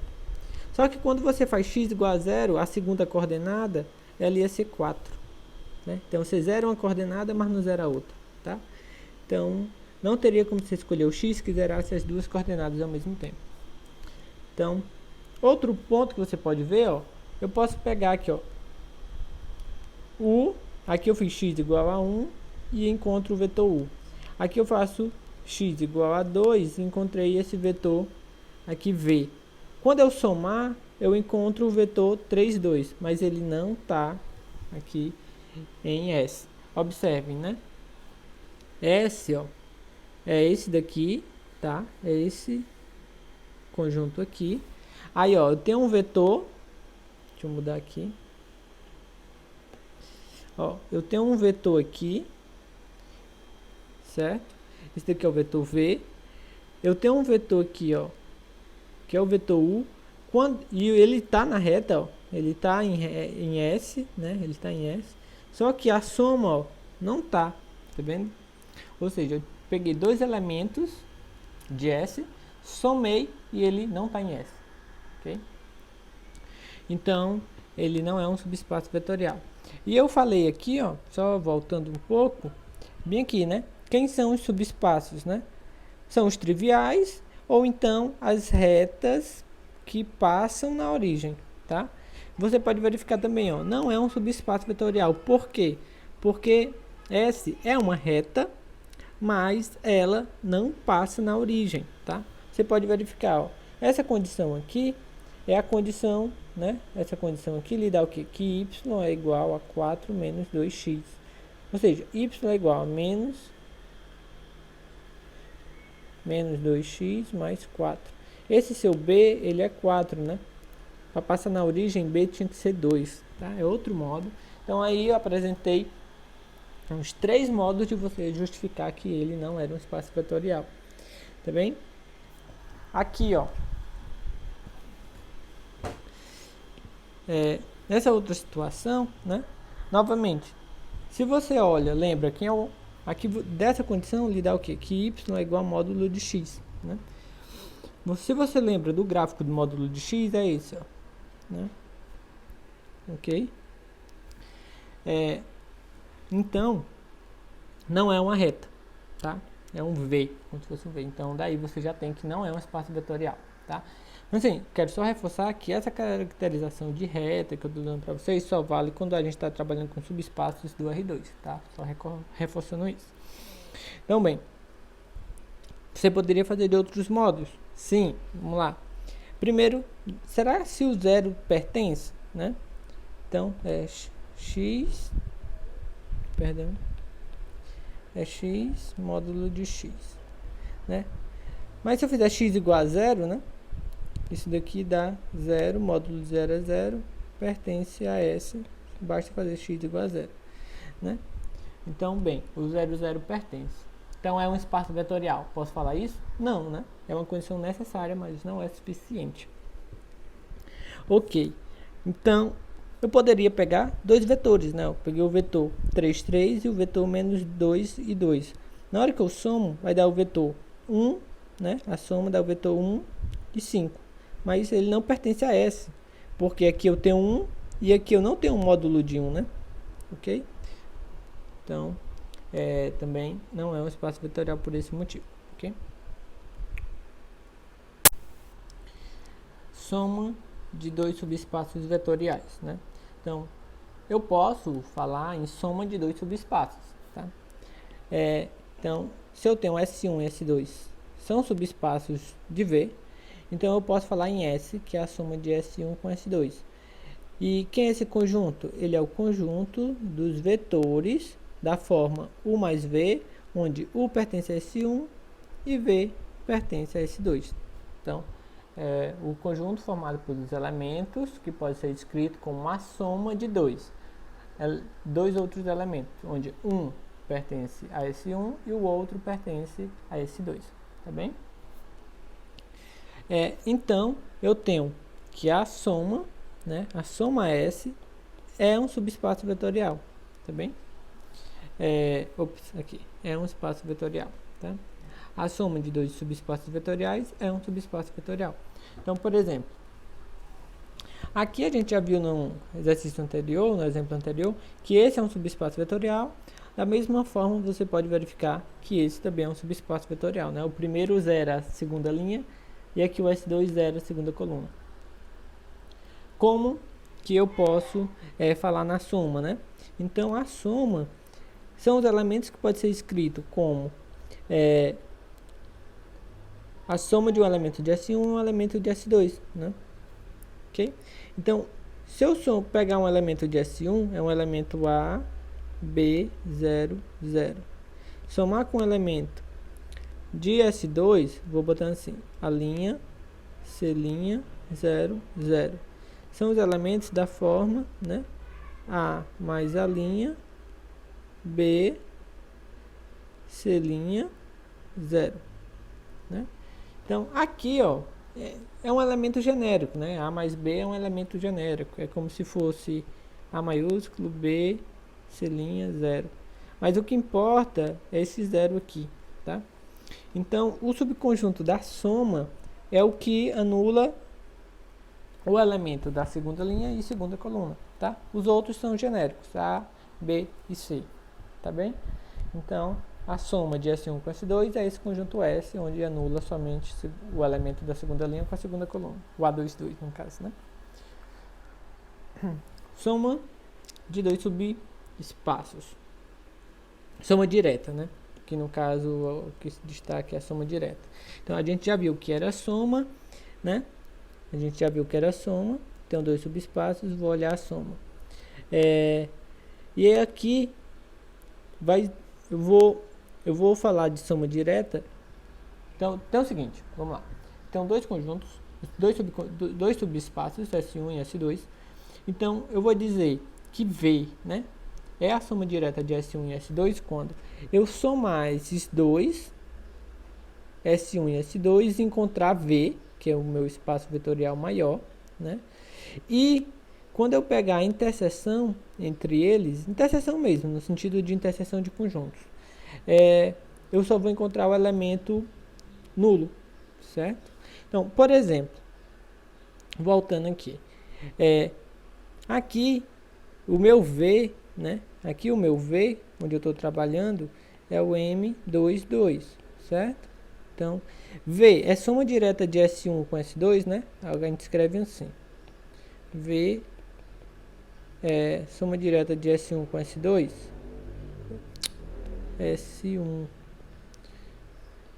Só que quando você faz x igual a 0, a segunda coordenada, ela ia ser 4. Né? Então, você zera uma coordenada, mas não zera a outra. Tá? Então, não teria como você escolher o x que zerasse as duas coordenadas ao mesmo tempo. Então, outro ponto que você pode ver, ó, eu posso pegar aqui, ó, aqui eu fiz x igual a 1 e encontro o vetor u. Aqui eu faço x igual a 2 e encontrei esse vetor aqui v. Quando eu somar, eu encontro o vetor 3, 2, mas ele não está aqui em S. Observem, né? S, ó, é esse daqui, tá? É esse conjunto aqui. Aí, ó, eu tenho um vetor, deixa eu mudar aqui. Ó, eu tenho um vetor aqui, certo? Esse daqui é o vetor V. Eu tenho um vetor aqui, ó, que é o vetor U. E ele está na reta, ó, ele está em S, né? Ele está em S. Só que a soma, ó, não tá, tá vendo? Ou seja, eu peguei dois elementos de S, somei e ele não está em S, ok? Então, ele não é um subespaço vetorial. E eu falei aqui, ó, só voltando um pouco, bem aqui, né? Quem são os subespaços, né? São os triviais ou então as retas que passam na origem, tá? Você pode verificar também, ó, não é um subespaço vetorial. Por quê? Porque S é uma reta, mas ela não passa na origem, tá? Você pode verificar, ó, essa condição aqui é a condição, né? Essa condição aqui lhe dá o quê? Que y é igual a 4 menos 2x. Ou seja, y é igual a menos 2x mais 4. Esse seu b, ele é 4, né? Para passar na origem, b tinha que ser 2, tá? É outro modo. Então, aí eu apresentei uns 3 modos de você justificar que ele não era um espaço vetorial. Tá bem? Aqui, ó. Nessa outra situação, né? Novamente, se você olha, lembra quem é o... Aqui dessa condição lhe dá o quê? Que y é igual a módulo de x, né? Se você lembra do gráfico do módulo de x, é esse, ó, né? Ok? Então, não é uma reta, tá? É um V, como se fosse um V. Então, daí você já tem que não é um espaço vetorial, tá? Mas assim, quero só reforçar que essa caracterização de reta que eu estou dando para vocês só vale quando a gente está trabalhando com subespaços do R2, tá? Só reforçando isso. Então, bem, você poderia fazer de outros modos? Sim, vamos lá. Primeiro, será se o zero pertence, né? Então, é x, perdão, é x módulo de x, né? Mas se eu fizer x igual a zero, né? Isso daqui dá 0, módulo de 0 é 0, pertence a S, basta fazer x igual a 0, né? Então, bem, o 0, 0 pertence. Então, é um espaço vetorial. Posso falar isso? Não, né? É uma condição necessária, mas não é suficiente. Ok. Então, eu poderia pegar dois vetores, né? Eu peguei o vetor 3, 3 e o vetor menos 2 e 2. Na hora que eu somo, vai dar o vetor 1 né? A soma dá o vetor 1 e 5. Mas ele não pertence a S, porque aqui eu tenho 1 e aqui eu não tenho um módulo de 1, né? Ok? Então, também não é um espaço vetorial por esse motivo, ok? Soma de dois subespaços vetoriais, né? Então, eu posso falar em soma de dois subespaços, tá? Então, se eu tenho S1 e S2 são subespaços de V, então eu posso falar em S, que é a soma de S1 com S2. E quem é esse conjunto? Ele é o conjunto dos vetores da forma U mais V, onde U pertence a S1 e V pertence a S2. Então, o conjunto formado pelos elementos, que pode ser escrito como uma soma de dois outros elementos, onde um pertence a S1 e o outro pertence a S2, tá bem? Então, eu tenho que a soma, né, a soma S é um subespaço vetorial, tá bem? Aqui, é um espaço vetorial, tá? A soma de dois subespaços vetoriais é um subespaço vetorial. Então, por exemplo, aqui a gente já viu no exercício anterior, no exemplo anterior, que esse é um subespaço vetorial. Da mesma forma, você pode verificar que esse também é um subespaço vetorial, né? O primeiro zera a segunda linha e aqui o S2 zera a segunda coluna. Como que eu posso falar na soma, né? Então, a soma são os elementos que pode ser escrito como a soma de um elemento de S1 e um elemento de S2, né? Ok? Então, se eu pegar um elemento de S1, é um elemento A, B, 0, 0. Somar com um elemento de S2, vou botar assim, a linha, C', 0, 0. São os elementos da forma, né? A mais a linha, B, C', 0, né? Então, aqui, ó, é um elemento genérico, né? A mais B é um elemento genérico. É como se fosse A maiúsculo, B, C', 0. Mas o que importa é esse 0 aqui, tá? Então, o subconjunto da soma é o que anula o elemento da segunda linha e segunda coluna, tá? Os outros são genéricos, A, B e C, tá bem? Então, a soma de S1 com S2 é esse conjunto S, onde anula somente o elemento da segunda linha com a segunda coluna. O A22, no caso, né? Soma de dois subespaços. Soma direta, né? Que no caso, o que se destaca é a soma direta. Então, a gente já viu que era soma, né? A gente já viu que era soma. Tem dois subespaços, vou olhar a soma. E aqui, eu vou falar de soma direta. Então é o seguinte, vamos lá. Então, dois conjuntos, dois subespaços, S1 e S2. Então, eu vou dizer que V, né, é a soma direta de S1 e S2 quando eu somar esses dois, S1 e S2, e encontrar V, que é o meu espaço vetorial maior, né? E quando eu pegar a interseção entre eles, interseção mesmo, no sentido de interseção de conjuntos, eu só vou encontrar o elemento nulo, certo? Então, por exemplo, voltando aqui, aqui o meu V, né? Aqui o meu V, onde eu estou trabalhando, é o M22, certo? Então, V é soma direta de S1 com S2, né? A gente escreve assim. V é soma direta de S1 com S2.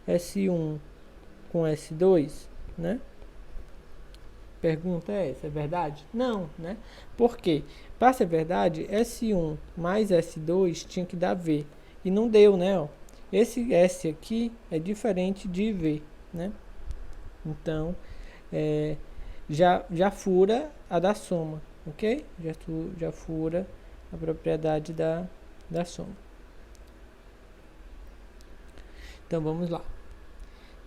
S1 com S2, né? Pergunta é essa, é verdade? Não, né? Por quê? Para ser verdade, S1 mais S2 tinha que dar V. E não deu, né? Ó. Esse S aqui é diferente de V, né? Então, já fura a da soma, ok? Já fura a propriedade da soma. Então, vamos lá.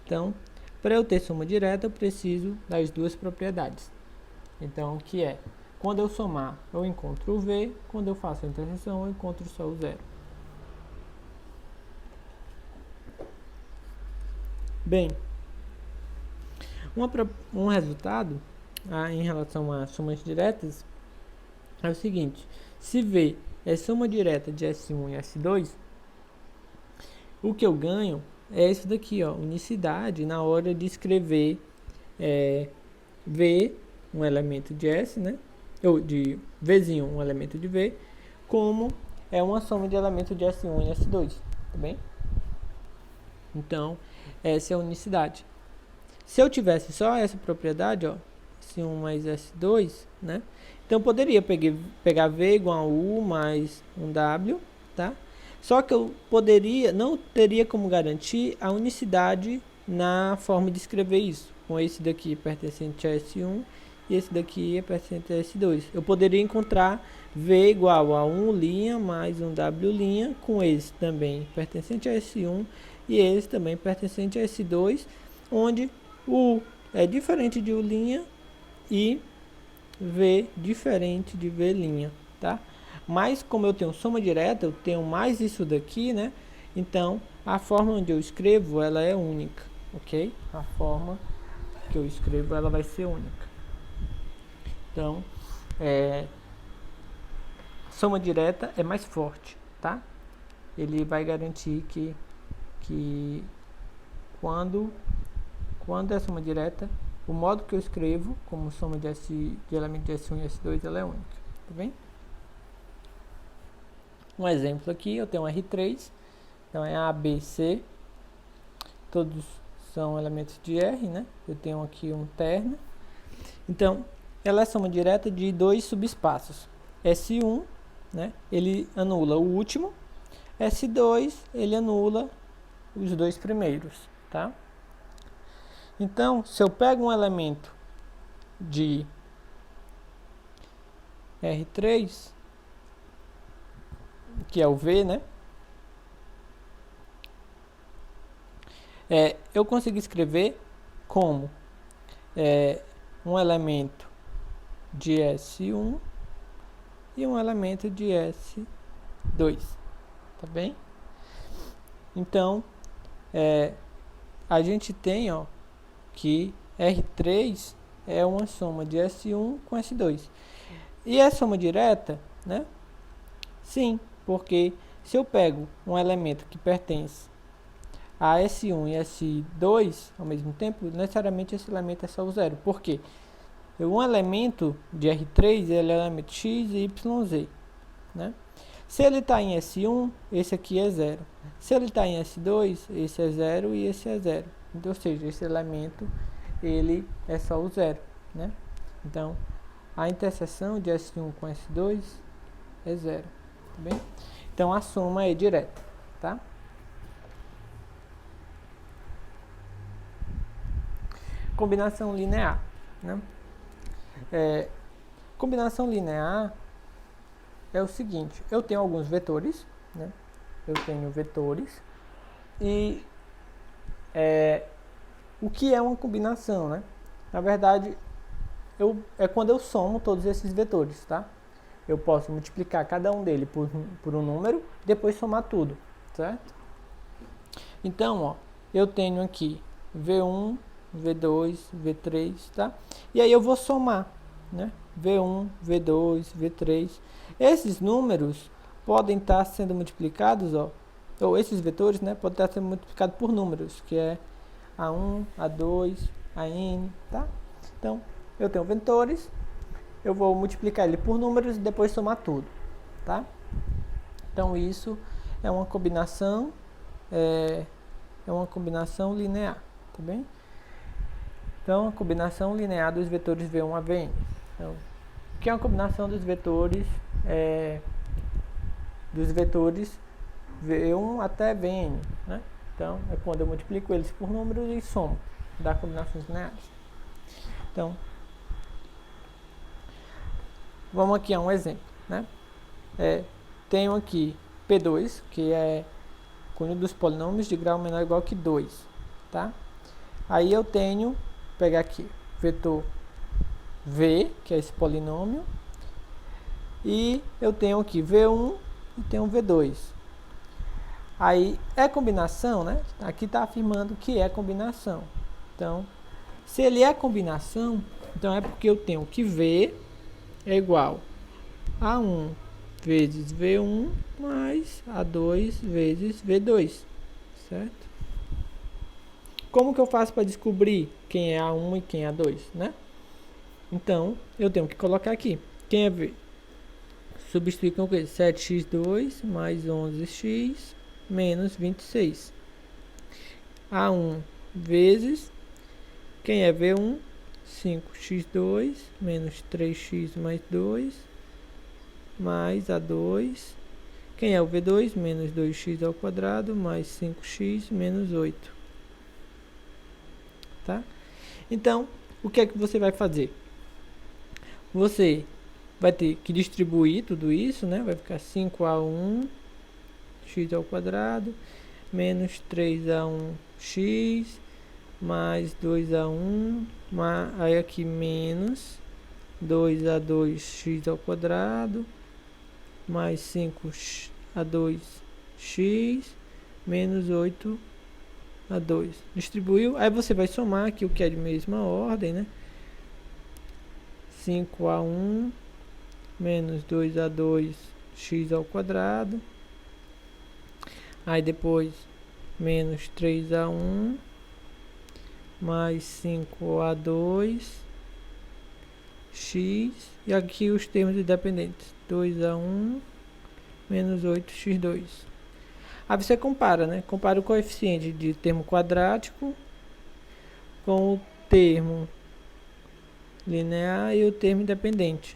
Então, para eu ter soma direta, eu preciso das duas propriedades. Então, que é, quando eu somar, eu encontro o V, quando eu faço a interseção, eu encontro só o zero. Bem, Um resultado em relação a somas diretas é o seguinte: se V é soma direta de S1 e S2, o que eu ganho é isso daqui, ó, unicidade na hora de escrever V, um elemento de S, né? Ou de Vzinho, um elemento de V, como é uma soma de elementos de S1 e S2, tá bem? Então, essa é a unicidade. Se eu tivesse só essa propriedade, ó, S1 mais S2, né? Então, eu poderia pegar V igual a U mais um W, tá? Só que eu não teria como garantir a unicidade na forma de escrever isso. Com esse daqui pertencente a S1 e esse daqui é pertencente a S2. Eu poderia encontrar V igual a 1' mais um W', com esse também pertencente a S1 e esse também pertencente a S2, onde U é diferente de U' e V diferente de V', tá? Mas como eu tenho soma direta, eu tenho mais isso daqui, né? Então, a forma onde eu escrevo, ela é única, ok? A forma que eu escrevo, ela vai ser única. Então, soma direta é mais forte, tá? Ele vai garantir que quando é soma direta, o modo que eu escrevo, como soma de elemento de S1 e S2, ela é única, tá bem? Um exemplo aqui, eu tenho um R3, então é A, B, C, todos são elementos de R, né? Eu tenho aqui um terno. Então, ela é soma direta de dois subespaços. S1, né? Ele anula o último. S2, ele anula os dois primeiros, tá? Então, se eu pego um elemento de R3, que é o V, né? Eu consigo escrever como um elemento de S1 e um elemento de S2, tá bem? Então, a gente tem, ó, que R3 é uma soma de S1 com S2. E é soma direta, né? Sim, porque se eu pego um elemento que pertence a S1 e S2 ao mesmo tempo, necessariamente esse elemento é só o zero. Por quê? Um elemento de R3 ele é o elemento x, y, z, né? Se ele está em S1, esse aqui é zero. Se ele está em S2, esse é zero e esse é zero. Então, ou seja, esse elemento ele é só o zero, né? Então, a interseção de S1 com S2 é zero, tá bem? Então, a soma é direta, tá? Combinação linear, né? Combinação linear é o seguinte: eu tenho alguns vetores, né? Eu tenho vetores e o que é uma combinação, né? Na verdade, é quando eu somo todos esses vetores, tá? Eu posso multiplicar cada um deles por um número, depois somar tudo, certo? Então, ó, eu tenho aqui V1, V2, V3, tá? E aí eu vou somar, né? V1, V2, V3. Esses números podem estar sendo multiplicados, ó, ou esses vetores, né, podem estar sendo multiplicados por números, que é A1, A2, AN, tá? Então, eu tenho vetores, eu vou multiplicar ele por números e depois somar tudo, tá? Então, isso é uma combinação, linear, tá bem? Então, a combinação linear dos vetores V1 a Vn. Então, o que é uma combinação dos vetores V1 até Vn, né? Então, é quando eu multiplico eles por números e somo, dá combinações lineares. Então, vamos aqui a um exemplo, né? Tenho aqui P2, que é conjunto dos polinômios de grau menor ou igual que 2, tá? Aí eu tenho, vou pegar aqui, vetor V, que é esse polinômio, e eu tenho aqui V1 e tenho V2. Aí é combinação, né? Aqui está afirmando que é combinação. Então, Se ele é combinação, então é porque eu tenho que V é igual a 1 vezes V1 mais A2 vezes V2, certo? Como que eu faço para descobrir quem é A1 e quem é A2, né? Então, eu tenho que colocar aqui. Quem é V? Substituir com o quê? 7x2 mais 11x menos 26. A1 vezes, quem é V1? 5x2 menos 3x mais 2 mais A2. Quem é o V2? Menos 2x ao quadrado mais 5x menos 8. Tá? Então, o que é que você vai fazer? Você vai ter que distribuir tudo isso, né? Vai ficar 5a1 x ao quadrado menos 3a1x mais 2a1, aí aqui menos 2a2x ao quadrado mais 5a2x menos 8a2. Distribuiu, aí você vai somar aqui o que é de mesma ordem, né? 5a1 menos 2a2x ao quadrado, aí depois menos 3a1 mais 5a2x, e aqui os termos independentes, 2a1 menos 8x2. Aí você compara, né? Compara o coeficiente de termo quadrático com o termo linear e o termo independente.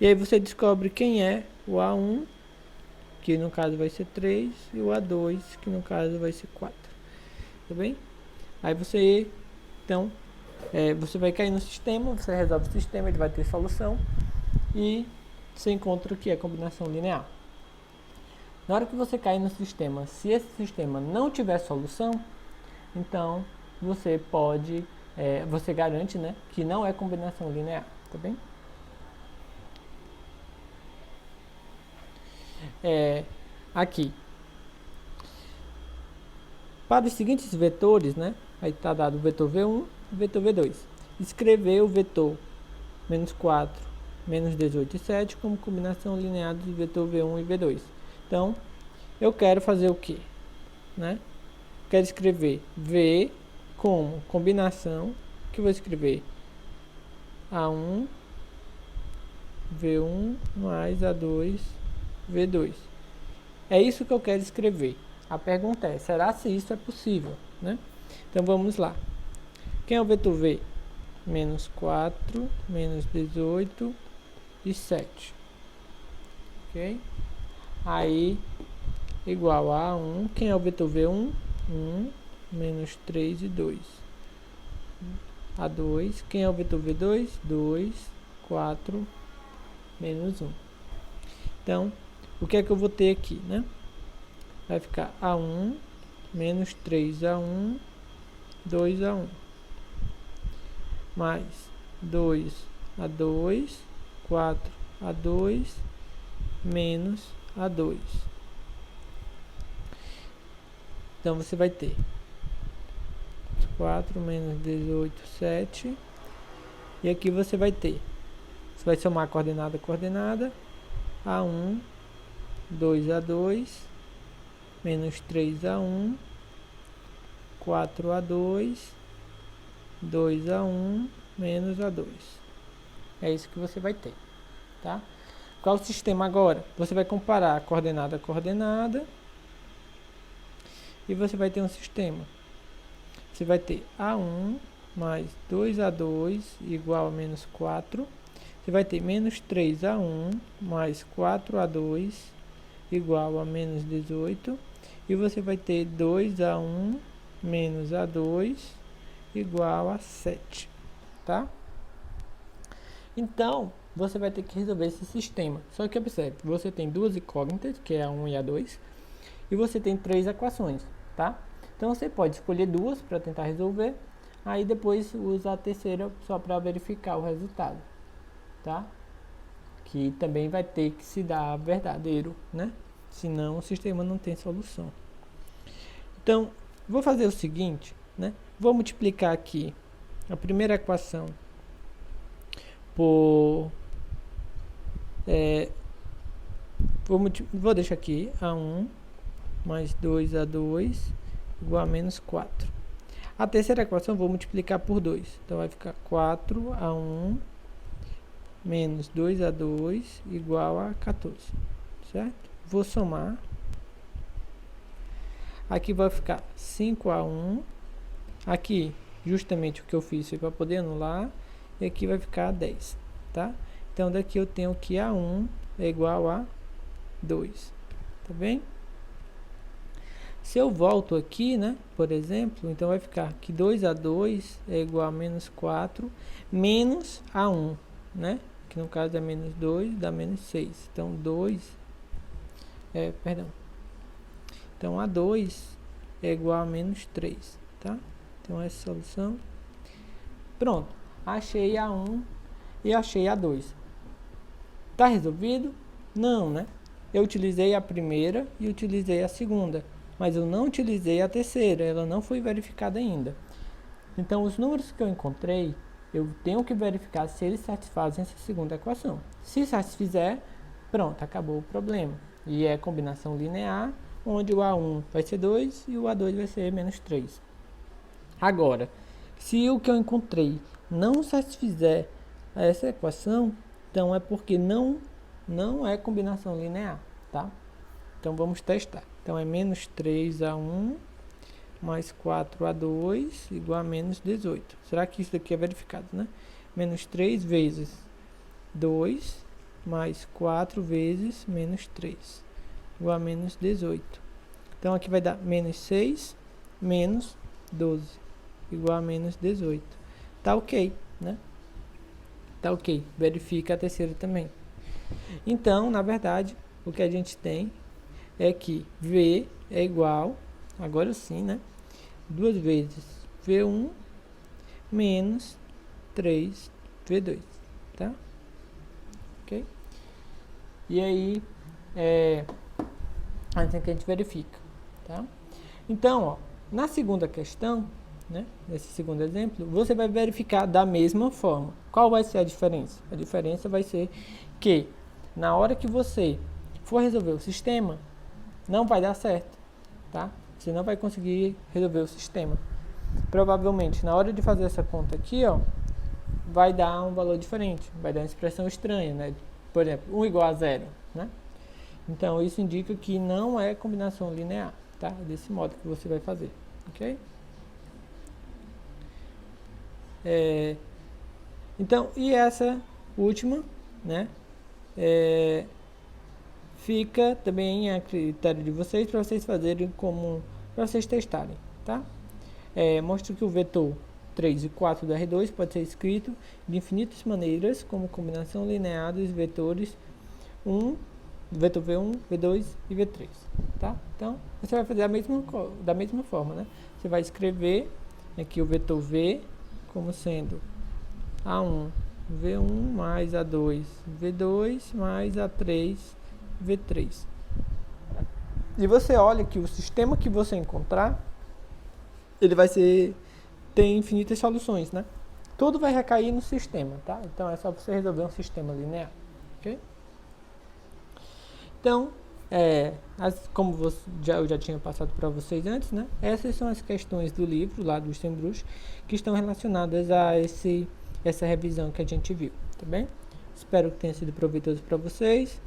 E aí você descobre quem é o A1, que no caso vai ser 3, e o A2, que no caso vai ser 4. Tá bem? Aí você, então, você vai cair no sistema, você resolve o sistema, ele vai ter solução, e você encontra o que é combinação linear. Na hora que você cair no sistema, se esse sistema não tiver solução, então você pode, você garante, né, que não é combinação linear, tá bem? Aqui, para os seguintes vetores, né, aí está dado o vetor V1 e o vetor V2. Escrever o vetor menos 4, menos 18 e 7 como combinação linear do vetor V1 e V2. Então, eu quero fazer o que, né? Quero escrever V como combinação, que eu vou escrever A1, V1 mais A2, V2. É isso que eu quero escrever. A pergunta é, será se isso é possível, né? Então, vamos lá. Quem é o vetor V? Menos 4, menos 18 e 7. Ok? Aí, igual a 1. Quem é o vetor V1? 1, menos 3 e 2. A2. Quem é o vetor V2? 2, 4, menos 1. Então, o que é que eu vou ter aqui, né? Vai ficar A1, menos 3A1, 2A1. Mais 2A2, 4A2, menos A2. Então, você vai ter 4 menos 18, 7. E aqui você vai ter, você vai somar coordenada a coordenada. A1, 2A2, menos 3A1, 4A2, 2A1, menos A2. É isso que você vai ter, tá? Qual o sistema agora? Você vai comparar a coordenada a coordenada e você vai ter um sistema. Você vai ter A1 mais 2A2 igual a menos 4. Você vai ter menos 3A1 mais 4A2 igual a menos 18. E você vai ter 2A1 menos A2 igual a 7. Tá? Então, você vai ter que resolver esse sistema. Só que observe, você tem duas incógnitas, que é A1 e A2. E você tem 3 equações, tá? Então, você pode escolher duas para tentar resolver. Aí, depois, usa a terceira só para verificar o resultado, tá? Que também vai ter que se dar verdadeiro, né? Senão, o sistema não tem solução. Então, vou fazer o seguinte, né? Vou multiplicar aqui a primeira equação por... vou deixar aqui A1 mais 2A2 igual a menos 4. A terceira equação vou multiplicar por 2. Então vai ficar 4A1 menos 2A2 igual a 14. Certo? Vou somar. Aqui vai ficar 5A1. Aqui, justamente o que eu fiz foi para poder anular. E aqui vai ficar 10. Tá? Então daqui eu tenho que A1 é igual a 2. Tá bem? Se eu volto aqui, né, por exemplo, então vai ficar que 2A2 é igual a menos 4 menos A1, né? Que no caso é menos 2, dá menos 6. Então, Então, A2 é igual a menos 3, tá? Então, essa solução. Pronto. Achei A1 e achei A2. Tá resolvido? Não, né? Eu utilizei a primeira e utilizei a segunda. Mas eu não utilizei a terceira, ela não foi verificada ainda. Então, os números que eu encontrei, eu tenho que verificar se eles satisfazem essa segunda equação. Se satisfizer, pronto, acabou o problema. E é combinação linear, onde o A1 vai ser 2 e o A2 vai ser menos 3. Agora, se o que eu encontrei não satisfizer essa equação, então é porque não é combinação linear, tá? Então, vamos testar. Então, é menos 3A1 mais 4A2 igual a menos 18. Será que isso daqui é verificado, né? Menos 3 vezes 2 mais 4 vezes menos 3 igual a menos 18. Então, aqui vai dar menos 6 menos 12 igual a menos 18. Tá ok, né? Tá ok. Verifica a terceira também. Então, na verdade, o que a gente tem é que V é igual, agora sim, né? 2 vezes V1 menos 3V2, tá? Ok? E aí, assim que a gente verifica, tá? Então, ó, na segunda questão, né? Nesse segundo exemplo, você vai verificar da mesma forma. Qual vai ser a diferença? A diferença vai ser que, na hora que você for resolver o sistema, não vai dar certo, tá? Você não vai conseguir resolver o sistema. Provavelmente, na hora de fazer essa conta aqui, ó, vai dar um valor diferente, vai dar uma expressão estranha, né? Por exemplo, 1 igual a 0, né? Então, isso indica que não é combinação linear, tá? Desse modo que você vai fazer, ok? Então, e essa última, né? Fica também a critério de vocês, para vocês fazerem como, para vocês testarem, tá? Mostra que o vetor 3 e 4 do R2 pode ser escrito de infinitas maneiras, como combinação linear dos vetores vetor V1, V2 e V3, tá? Então, você vai fazer da mesma forma, né? Você vai escrever aqui o vetor V como sendo A1, V1 mais A2, V2 mais A3, V3. E você olha que o sistema que você encontrar, ele vai ter infinitas soluções, né? Tudo vai recair no sistema, tá? Então, é só você resolver um sistema linear, ok? Então, como eu já tinha passado para vocês antes, né? Essas são as questões do livro, lá do Stembruch, que estão relacionadas a essa revisão que a gente viu, tá bem? Espero que tenha sido proveitoso para vocês.